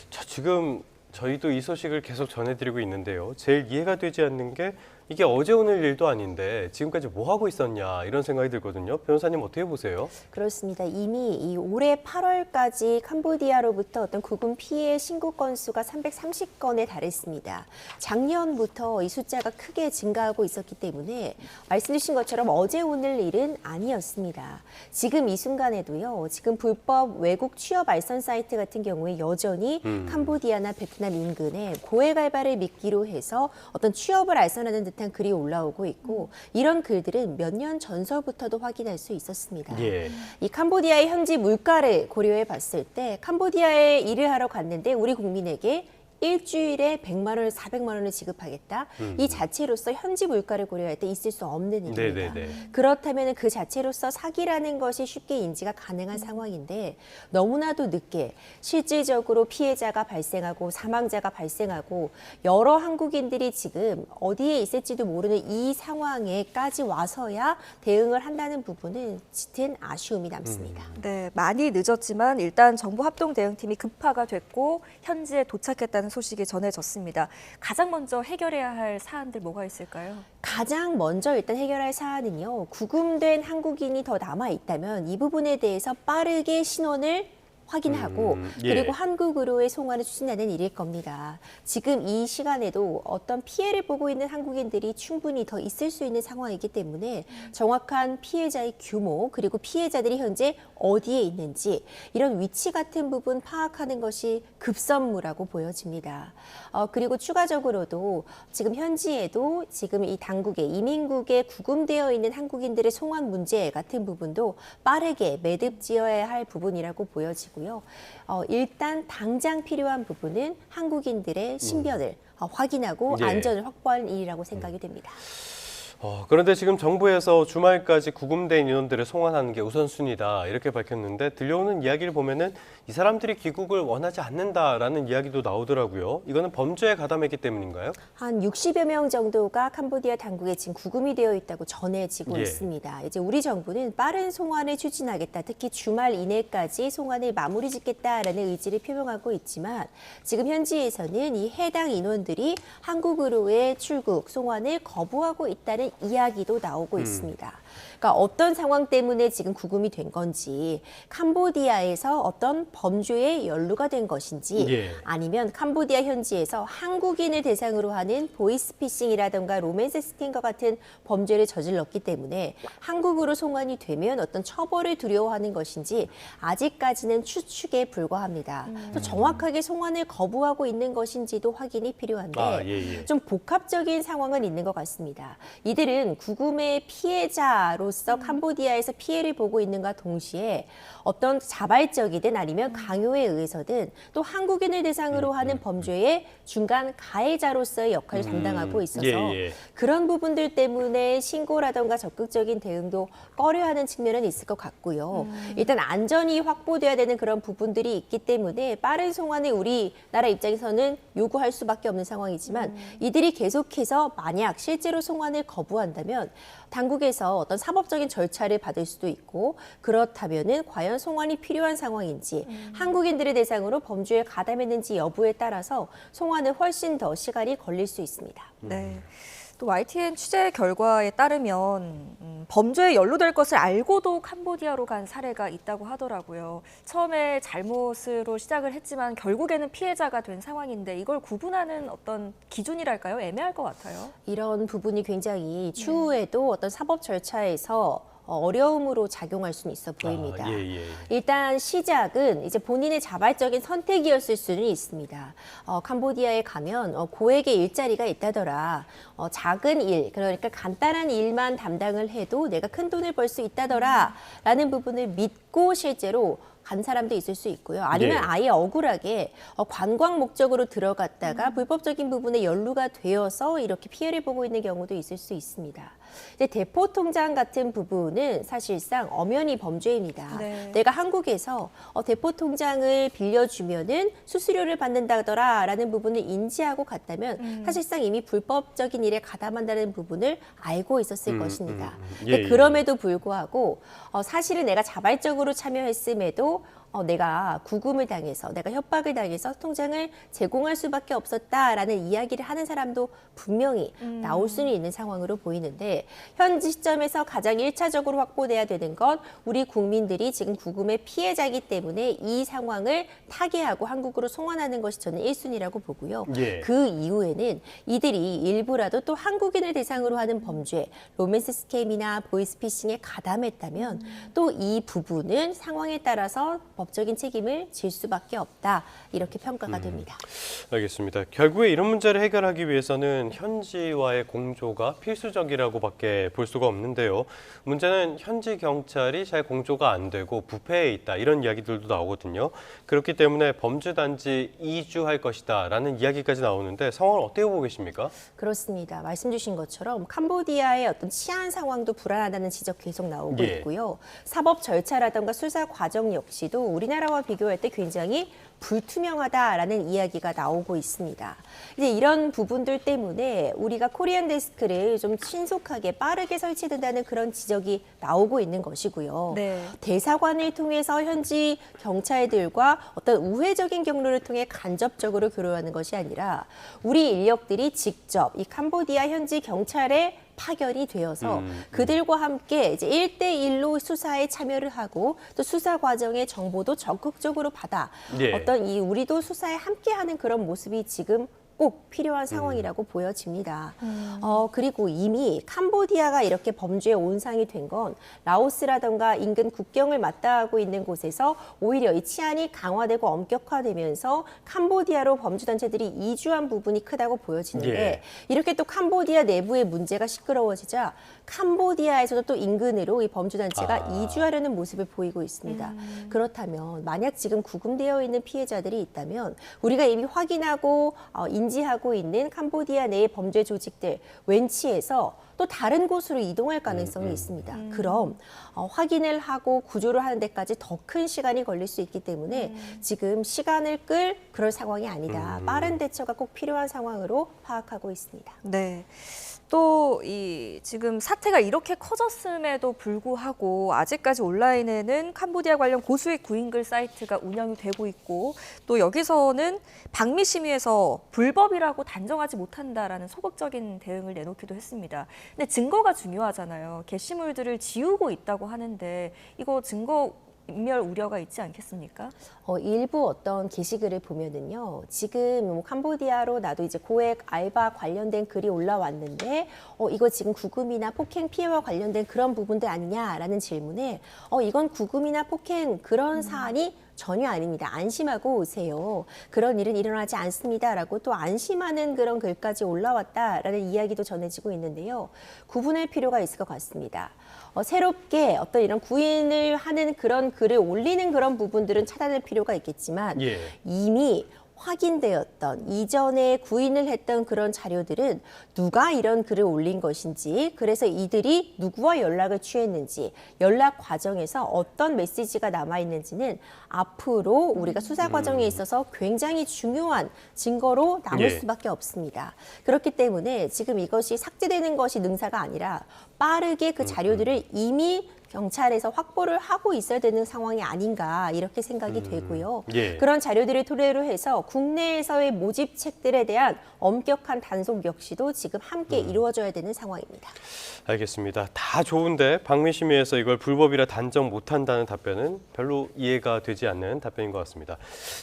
자, 지금 저희도 이 소식을 계속 전해드리고 있는데요. 제일 이해가 되지 않는 게 이게 어제 오늘 일도 아닌데 지금까지 뭐 하고 있었냐 이런 생각이 들거든요. 변호사님 어떻게 보세요? 그렇습니다. 이미 이 올해 8월까지 캄보디아로부터 어떤 구금 피해 신고 건수가 330건에 달했습니다. 작년부터 이 숫자가 크게 증가하고 있었기 때문에 말씀 주신 것처럼 어제 오늘 일은 아니었습니다. 지금 이 순간에도요. 지금 불법 외국 취업 알선 사이트 같은 경우에 여전히 캄보디아나 베트남 인근에 고액알바를 미끼로 해서 어떤 취업을 알선하는 듯한 글이 올라오고 있고 이런 글들은 몇 년 전서부터도 확인할 수 있었습니다. 예. 이 캄보디아의 현지 물가를 고려해 봤을 때 캄보디아에 일을 하러 갔는데 우리 국민에게 일주일에 100만 원, 400만 원을 지급하겠다. 이 자체로서 현지 물가를 고려할 때 있을 수 없는 일입니다. 네네네. 그렇다면 그 자체로서 사기라는 것이 쉽게 인지가 가능한 상황인데 너무나도 늦게 실질적으로 피해자가 발생하고 사망자가 발생하고 여러 한국인들이 지금 어디에 있을지도 모르는 이 상황에까지 와서야 대응을 한다는 부분은 짙은 아쉬움이 남습니다. 네, 많이 늦었지만 일단 정부 합동 대응팀이 급파가 됐고 현지에 도착했다는 소식이 전해졌습니다. 가장 먼저 해결해야 할 사안들 뭐가 있을까요? 가장 먼저 일단 해결할 사안은요. 구금된 한국인이 더 남아 있다면 이 부분에 대해서 빠르게 신원을 확인하고 예. 그리고 한국으로의 송환을 추진하는 일일 겁니다. 지금 이 시간에도 어떤 피해를 보고 있는 한국인들이 충분히 더 있을 수 있는 상황이기 때문에 정확한 피해자의 규모 그리고 피해자들이 현재 어디에 있는지 이런 위치 같은 부분 파악하는 것이 급선무라고 보여집니다. 그리고 추가적으로도 지금 현지에도 지금 이 당국에 이민국에 구금되어 있는 한국인들의 송환 문제 같은 부분도 빠르게 매듭지어야 할 부분이라고 보여지고요. 일단 당장 필요한 부분은 한국인들의 신변을 확인하고 예. 안전을 확보하는 일이라고 생각이 됩니다. 그런데 지금 정부에서 주말까지 구금된 인원들을 송환하는 게 우선순위다 이렇게 밝혔는데 들려오는 이야기를 보면은 이 사람들이 귀국을 원하지 않는다라는 이야기도 나오더라고요. 이거는 범죄에 가담했기 때문인가요? 한 60여 명 정도가 캄보디아 당국에 지금 구금이 되어 있다고 전해지고 예. 있습니다. 이제 우리 정부는 빠른 송환을 추진하겠다. 특히 주말 이내까지 송환을 마무리 짓겠다라는 의지를 표명하고 있지만 지금 현지에서는 이 해당 인원들이 한국으로의 출국, 송환을 거부하고 있다는 이야기도 나오고 있습니다. 그러니까 어떤 상황 때문에 지금 구금이 된 건지 캄보디아에서 어떤 범죄에 연루가 된 것인지 예. 아니면 캄보디아 현지에서 한국인을 대상으로 하는 보이스피싱이라든가 로맨스 스팅과 같은 범죄를 저질렀기 때문에 한국으로 송환이 되면 어떤 처벌을 두려워하는 것인지 아직까지는 추측에 불과합니다. 또 정확하게 송환을 거부하고 있는 것인지도 확인이 필요한데 좀 복합적인 상황은 있는 것 같습니다. 이들은 구금의 피해자로서 캄보디아에서 피해를 보고 있는가 동시에 어떤 자발적이든 아니면 강요에 의해서든 또 한국인을 대상으로 하는 범죄의 중간 가해자로서의 역할을 담당하고 있어서 그런 부분들 때문에 신고라던가 적극적인 대응도 꺼려하는 측면은 있을 것 같고요. 일단 안전이 확보돼야 되는 그런 부분들이 있기 때문에 빠른 송환을 우리나라 입장에서는 요구할 수밖에 없는 상황이지만 이들이 계속해서 만약 실제로 송환을 거부한다면 당국에서 어떤 사법적인 절차를 받을 수도 있고 그렇다면은 과연 송환이 필요한 상황인지 한국인들을 대상으로 범죄에 가담했는지 여부에 따라서 송환은 훨씬 더 시간이 걸릴 수 있습니다. 네. 또 YTN 취재 결과에 따르면 범죄에 연루될 것을 알고도 캄보디아로 간 사례가 있다고 하더라고요. 처음에 잘못으로 시작을 했지만 결국에는 피해자가 된 상황인데 이걸 구분하는 어떤 기준이랄까요? 애매할 것 같아요. 이런 부분이 굉장히 추후에도 어떤 사법 절차에서 어려움으로 작용할 수는 있어 보입니다. 일단 시작은 이제 본인의 자발적인 선택이었을 수는 있습니다. 캄보디아에 가면 고액의 일자리가 있다더라. 작은 일, 그러니까 간단한 일만 담당을 해도 내가 큰 돈을 벌 수 있다더라. 라는 부분을 믿고 실제로 간 사람도 있을 수 있고요. 아니면 예. 아예 억울하게 관광 목적으로 들어갔다가 불법적인 부분에 연루가 되어서 이렇게 피해를 보고 있는 경우도 있을 수 있습니다. 이제 대포 통장 같은 부분은 사실상 엄연히 범죄입니다. 네. 내가 한국에서 대포 통장을 빌려주면은 수수료를 받는다더라라는 부분을 인지하고 갔다면 사실상 이미 불법적인 일에 가담한다는 부분을 알고 있었을 것입니다. 근데 예. 그럼에도 불구하고 사실은 내가 자발적으로 참여했음에도 내가 구금을 당해서 내가 협박을 당해서 통장을 제공할 수밖에 없었다라는 이야기를 하는 사람도 분명히 나올 수는 있는 상황으로 보이는데 현지 시점에서 가장 1차적으로 확보돼야 되는 건 우리 국민들이 지금 구금의 피해자이기 때문에 이 상황을 타개하고 한국으로 송환하는 것이 저는 1순위라고 보고요. 예. 그 이후에는 이들이 일부라도 또 한국인을 대상으로 하는 범죄, 로맨스 스캠이나 보이스피싱에 가담했다면 또 이 부분은 상황에 따라서 법적인 책임을 질 수밖에 없다. 이렇게 평가가 됩니다. 알겠습니다. 결국에 이런 문제를 해결하기 위해서는 현지와의 공조가 필수적이라고밖에 볼 수가 없는데요. 문제는 현지 경찰이 잘 공조가 안 되고 부패해 있다. 이런 이야기들도 나오거든요. 그렇기 때문에 범죄단지 이주할 것이다. 라는 이야기까지 나오는데 상황을 어떻게 보고 계십니까? 그렇습니다. 말씀 주신 것처럼 캄보디아의 어떤 치안 상황도 불안하다는 지적 계속 나오고 예. 있고요. 사법 절차라든가 수사 과정 역시도 우리나라와 비교할 때 굉장히 불투명하다라는 이야기가 나오고 있습니다. 이제 이런 부분들 때문에 우리가 코리안 데스크를 좀 신속하게 빠르게 설치된다는 그런 지적이 나오고 있는 것이고요. 네. 대사관을 통해서 현지 경찰들과 어떤 우회적인 경로를 통해 간접적으로 교류하는 것이 아니라 우리 인력들이 직접 이 캄보디아 현지 경찰에 파견이 되어서 그들과 함께 이제 1대1로 수사에 참여를 하고 또 수사 과정의 정보도 적극적으로 받아 예. 어떤 우리도 수사에 함께하는 그런 모습이 지금 꼭 필요한 상황이라고 보여집니다. 그리고 이미 캄보디아가 이렇게 범죄의 온상이 된 건 라오스라던가 인근 국경을 맞닿고 있는 곳에서 오히려 이 치안이 강화되고 엄격화되면서 캄보디아로 범죄단체들이 이주한 부분이 크다고 보여지는데 예. 이렇게 또 캄보디아 내부의 문제가 시끄러워지자 캄보디아에서도 또 인근으로 이 범죄단체가 이주하려는 모습을 보이고 있습니다. 그렇다면 만약 지금 구금되어 있는 피해자들이 있다면 우리가 이미 확인하고 인지하고 있는 캄보디아 내의 범죄 조직들 웬치에서 또 다른 곳으로 이동할 가능성이 있습니다. 그럼 확인을 하고 구조를 하는 데까지 더 큰 시간이 걸릴 수 있기 때문에 지금 시간을 끌 그럴 상황이 아니다. 빠른 대처가 꼭 필요한 상황으로 파악하고 있습니다. 네. 또 지금 사태가 이렇게 커졌음에도 불구하고 아직까지 온라인에는 캄보디아 관련 고수익 구인글 사이트가 운영이 되고 있고 또 여기서는 방미 심의에서 불법이라고 단정하지 못한다라는 소극적인 대응을 내놓기도 했습니다. 근데 증거가 중요하잖아요. 게시물들을 지우고 있다고 하는데 이거 증거 인멸 우려가 있지 않겠습니까? 일부 어떤 게시글을 보면은요, 지금 캄보디아로 나도 이제 고액 알바 관련된 글이 올라왔는데, 이거 지금 구금이나 폭행 피해와 관련된 그런 부분들 아니냐라는 질문에, 이건 구금이나 폭행 그런 사안이 전혀 아닙니다. 안심하고 오세요. 그런 일은 일어나지 않습니다라고 또 안심하는 그런 글까지 올라왔다라는 이야기도 전해지고 있는데요. 구분할 필요가 있을 것 같습니다. 새롭게 어떤 이런 구인을 하는 그런 글을 올리는 그런 부분들은 차단할 필요가 있겠지만 예. 이미 확인되었던 이전에 구인을 했던 그런 자료들은 누가 이런 글을 올린 것인지 그래서 이들이 누구와 연락을 취했는지 연락 과정에서 어떤 메시지가 남아있는지는 앞으로 우리가 수사 과정에 있어서 굉장히 중요한 증거로 남을 예. 수밖에 없습니다. 그렇기 때문에 지금 이것이 삭제되는 것이 능사가 아니라 빠르게 그 자료들을 이미 경찰에서 확보를 하고 있어야 되는 상황이 아닌가 이렇게 생각이 되고요. 예. 그런 자료들을 토대로 해서 국내에서의 모집책들에 대한 엄격한 단속 역시도 지금 함께 이루어져야 되는 상황입니다. 알겠습니다. 다 좋은데 방미심의에서 이걸 불법이라 단정 못한다는 답변은 별로 이해가 되지 않는 답변인 것 같습니다.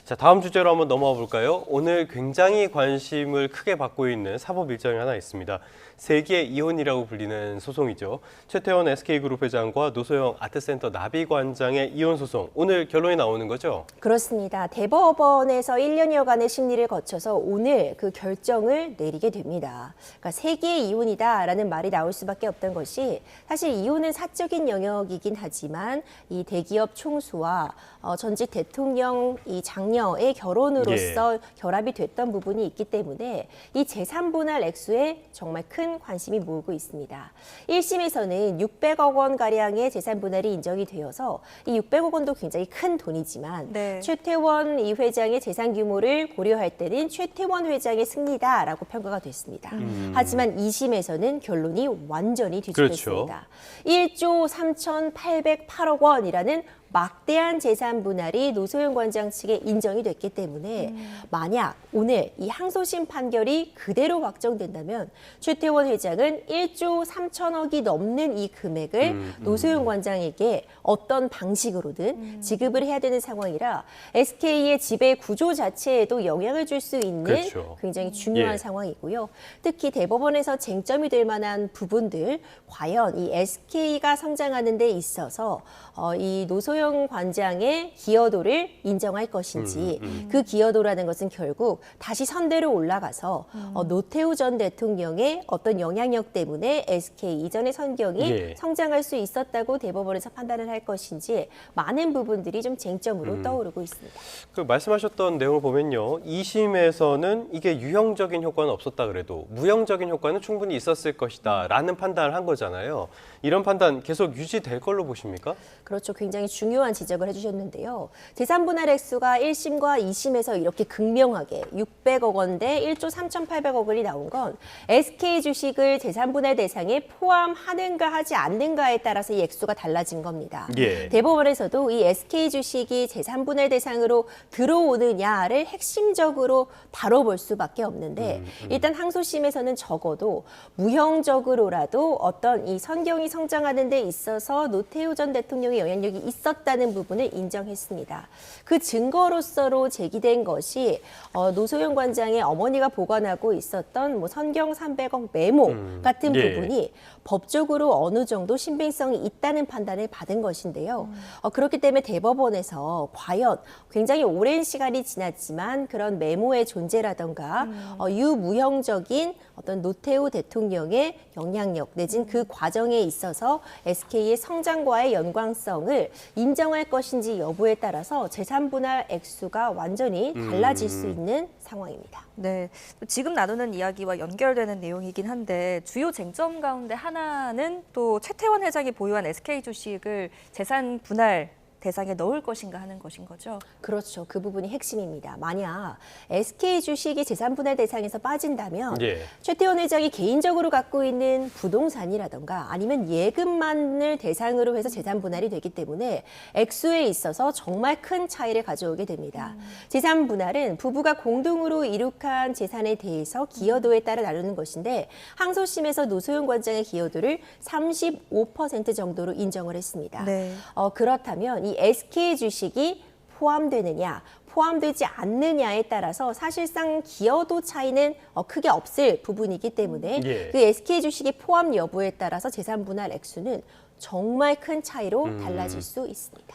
자, 다음 주제로 한번 넘어가 볼까요? 오늘 굉장히 관심을 크게 받고 있는 사법 일정이 하나 있습니다. 세계 이혼이라고 불리는 소송이죠. 최태원 SK그룹 회장과 노소영 아트센터 나비관장의 이혼 소송 오늘 결론이 나오는 거죠? 그렇습니다. 대법원에서 1년여간의 심리를 거쳐서 오늘 그 결정을 내리게 됩니다. 그러니까 세기의 이혼이다라는 말이 나올 수밖에 없던 것이 사실 이혼은 사적인 영역이긴 하지만 이 대기업 총수와 전직 대통령 이 장녀의 결혼으로서 결합이 됐던 부분이 있기 때문에 이 재산분할 액수에 정말 큰 관심이 모으고 있습니다. 1심에서는 600억 원 가량의 재산분할이 인정이 되어서 이 600억 원도 굉장히 큰 돈이지만 최태원 이 회장의 재산 규모를 고려할 때는 최태원 회장의 승리다라고 평가가 됐습니다. 하지만 2심에서는 결론이 완전히 뒤집혔습니다. 1조 3,808억 원이라는 막대한 재산 분할이 노소영 관장 측에 인정이 됐기 때문에 만약 오늘 이 항소심 판결이 그대로 확정된다면 최태원 회장은 1조 3천억이 넘는 이 금액을 노소영 관장에게 어떤 방식으로든 지급을 해야 되는 상황이라 SK의 지배 구조 자체에도 영향을 줄 수 있는 굉장히 중요한 상황이고요. 특히 대법원에서 쟁점이 될 만한 부분들 과연 이 SK가 성장하는 데 있어서 이 노소영 관장의 기여도를 인정할 것인지 그 기여도라는 것은 결국 다시 선대로 올라가서 노태우 전 대통령의 어떤 영향력 때문에 SK 이전의 선경이 성장할 수 있었다고 대법원에서 판단을 할 것인지 많은 부분들이 좀 쟁점으로 떠오르고 있습니다. 그 말씀하셨던 내용을 보면요. 2심에서는 이게 유형적인 효과는 없었다 그래도 무형적인 효과는 충분히 있었을 것이다 라는 판단을 한 거잖아요. 이런 판단 계속 유지될 걸로 보십니까? 그렇죠. 굉장히 중요한 지적을 해주셨는데요. 재산분할 액수가 1심과 2심에서 이렇게 극명하게 600억 원 대 1조 3,800억 원이 나온 건 SK 주식을 재산분할 대상에 포함하는가 하지 않는가에 따라서 이 액수가 달라진 겁니다. 대법원에서도 이 SK 주식이 재산분할 대상으로 들어오느냐를 핵심적으로 다뤄볼 수밖에 없는데 일단 항소심에서는 적어도 무형적으로라도 어떤 이 선경이 성장하는 데 있어서 노태우 전 대통령의 영향력이 있었다는 부분을 인정했습니다. 그 증거로서로 제기된 것이 노소영 관장의 어머니가 보관하고 있었던 뭐 선경 300억 메모 같은 부분이 법적으로 어느 정도 신빙성이 있다는 판단을 받은 것인데요. 그렇기 때문에 대법원에서 과연 굉장히 오랜 시간이 지났지만 그런 메모의 존재라던가 유무형적인 어떤 노태우 대통령의 영향력 내진 그 과정에 있어서 SK의 성장과의 연관성을 인정할 것인지 여부에 따라서 재산분할 액수가 완전히 달라질 수 있는 상황입니다. 네, 지금 나누는 이야기와 연결되는 내용이긴 한데 주요 쟁점 가운데 하나는 또 최태원 회장이 보유한 SK 주식을 재산 분할 대상에 넣을 것인가 하는 것인 거죠. 그렇죠. 그 부분이 핵심입니다. 만약 SK 주식이 재산분할 대상에서 빠진다면 최태원 회장이 개인적으로 갖고 있는 부동산이라던가 아니면 예금만을 대상으로 해서 재산분할이 되기 때문에 액수에 있어서 정말 큰 차이를 가져오게 됩니다. 재산분할은 부부가 공동으로 이룩한 재산에 대해서 기여도에 따라 나누는 것인데 항소심에서 노소영 관장의 기여도를 35% 정도로 인정을 했습니다. 그렇다면 이 SK 주식이 포함되느냐, 포함되지 않느냐에 따라서 사실상 기여도 차이는 크게 없을 부분이기 때문에 그 SK 주식의 포함 여부에 따라서 재산분할 액수는 정말 큰 차이로 달라질 수 있습니다.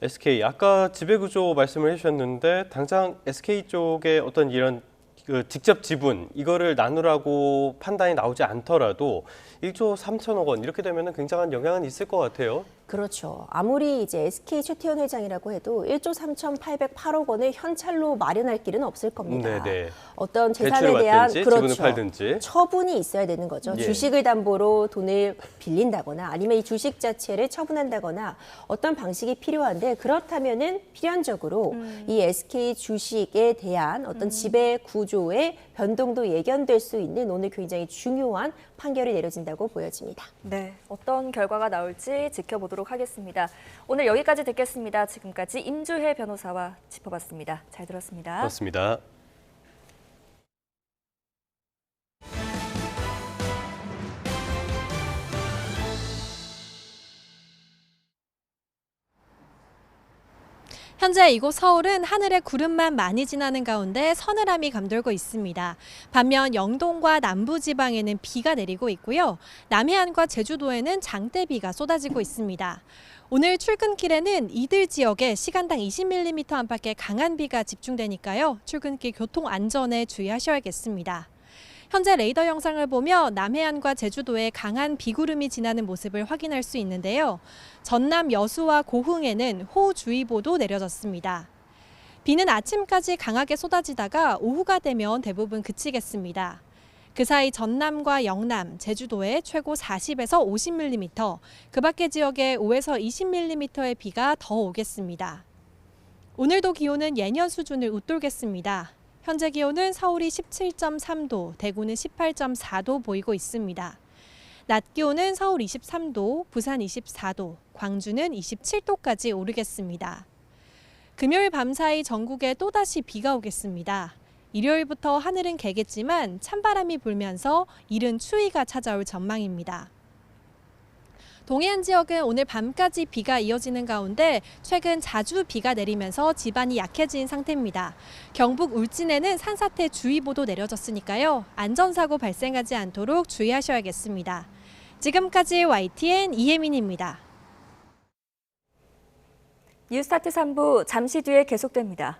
SK, 아까 지배구조 말씀을 해주셨는데 당장 SK 쪽에 어떤 이런 직접 지분, 이거를 나누라고 판단이 나오지 않더라도 1조 3천억 원 이렇게 되면 굉장한 영향은 있을 것 같아요. 그렇죠. 아무리 이제 SK 최태원 회장이라고 해도 1조 3,808억 원을 현찰로 마련할 길은 없을 겁니다. 어떤 재산에 대한 지분을 팔든지. 처분이 있어야 되는 거죠. 주식을 담보로 돈을 빌린다거나 아니면 이 주식 자체를 처분한다거나 어떤 방식이 필요한데 그렇다면은 필연적으로 이 SK 주식에 대한 어떤 지배 구조의 변동도 예견될 수 있는 오늘 굉장히 중요한 판결이 내려진다고 보여집니다. 네, 어떤 결과가 나올지 지켜보도록 하겠습니다. 오늘 여기까지 듣겠습니다. 지금까지 임주혜 변호사와 짚어봤습니다. 잘 들었습니다. 고맙습니다. 현재 이곳 서울은 하늘에 구름만 많이 지나는 가운데 서늘함이 감돌고 있습니다. 반면 영동과 남부지방에는 비가 내리고 있고요. 남해안과 제주도에는 장대비가 쏟아지고 있습니다. 오늘 출근길에는 이들 지역에 시간당 20mm 안팎의 강한 비가 집중되니까요. 출근길 교통 안전에 주의하셔야겠습니다. 현재 레이더 영상을 보며 남해안과 제주도에 강한 비구름이 지나는 모습을 확인할 수 있는데요. 전남 여수와 고흥에는 호우주의보도 내려졌습니다. 비는 아침까지 강하게 쏟아지다가 오후가 되면 대부분 그치겠습니다. 그 사이 전남과 영남, 제주도에 최고 40에서 50mm, 그 밖의 지역에 5에서 20mm의 비가 더 오겠습니다. 오늘도 기온은 예년 수준을 웃돌겠습니다. 현재 기온은 서울이 17.3도, 대구는 18.4도 보이고 있습니다. 낮 기온은 서울 23도, 부산 24도, 광주는 27도까지 오르겠습니다. 금요일 밤사이 전국에 또다시 비가 오겠습니다. 일요일부터 하늘은 개겠지만 찬바람이 불면서 이른 추위가 찾아올 전망입니다. 동해안 지역은 오늘 밤까지 비가 이어지는 가운데 최근 자주 비가 내리면서 지반이 약해진 상태입니다. 경북 울진에는 산사태 주의보도 내려졌으니까요. 안전사고 발생하지 않도록 주의하셔야겠습니다. 지금까지 YTN 이혜민입니다. 뉴스타트 3부 잠시 뒤에 계속됩니다.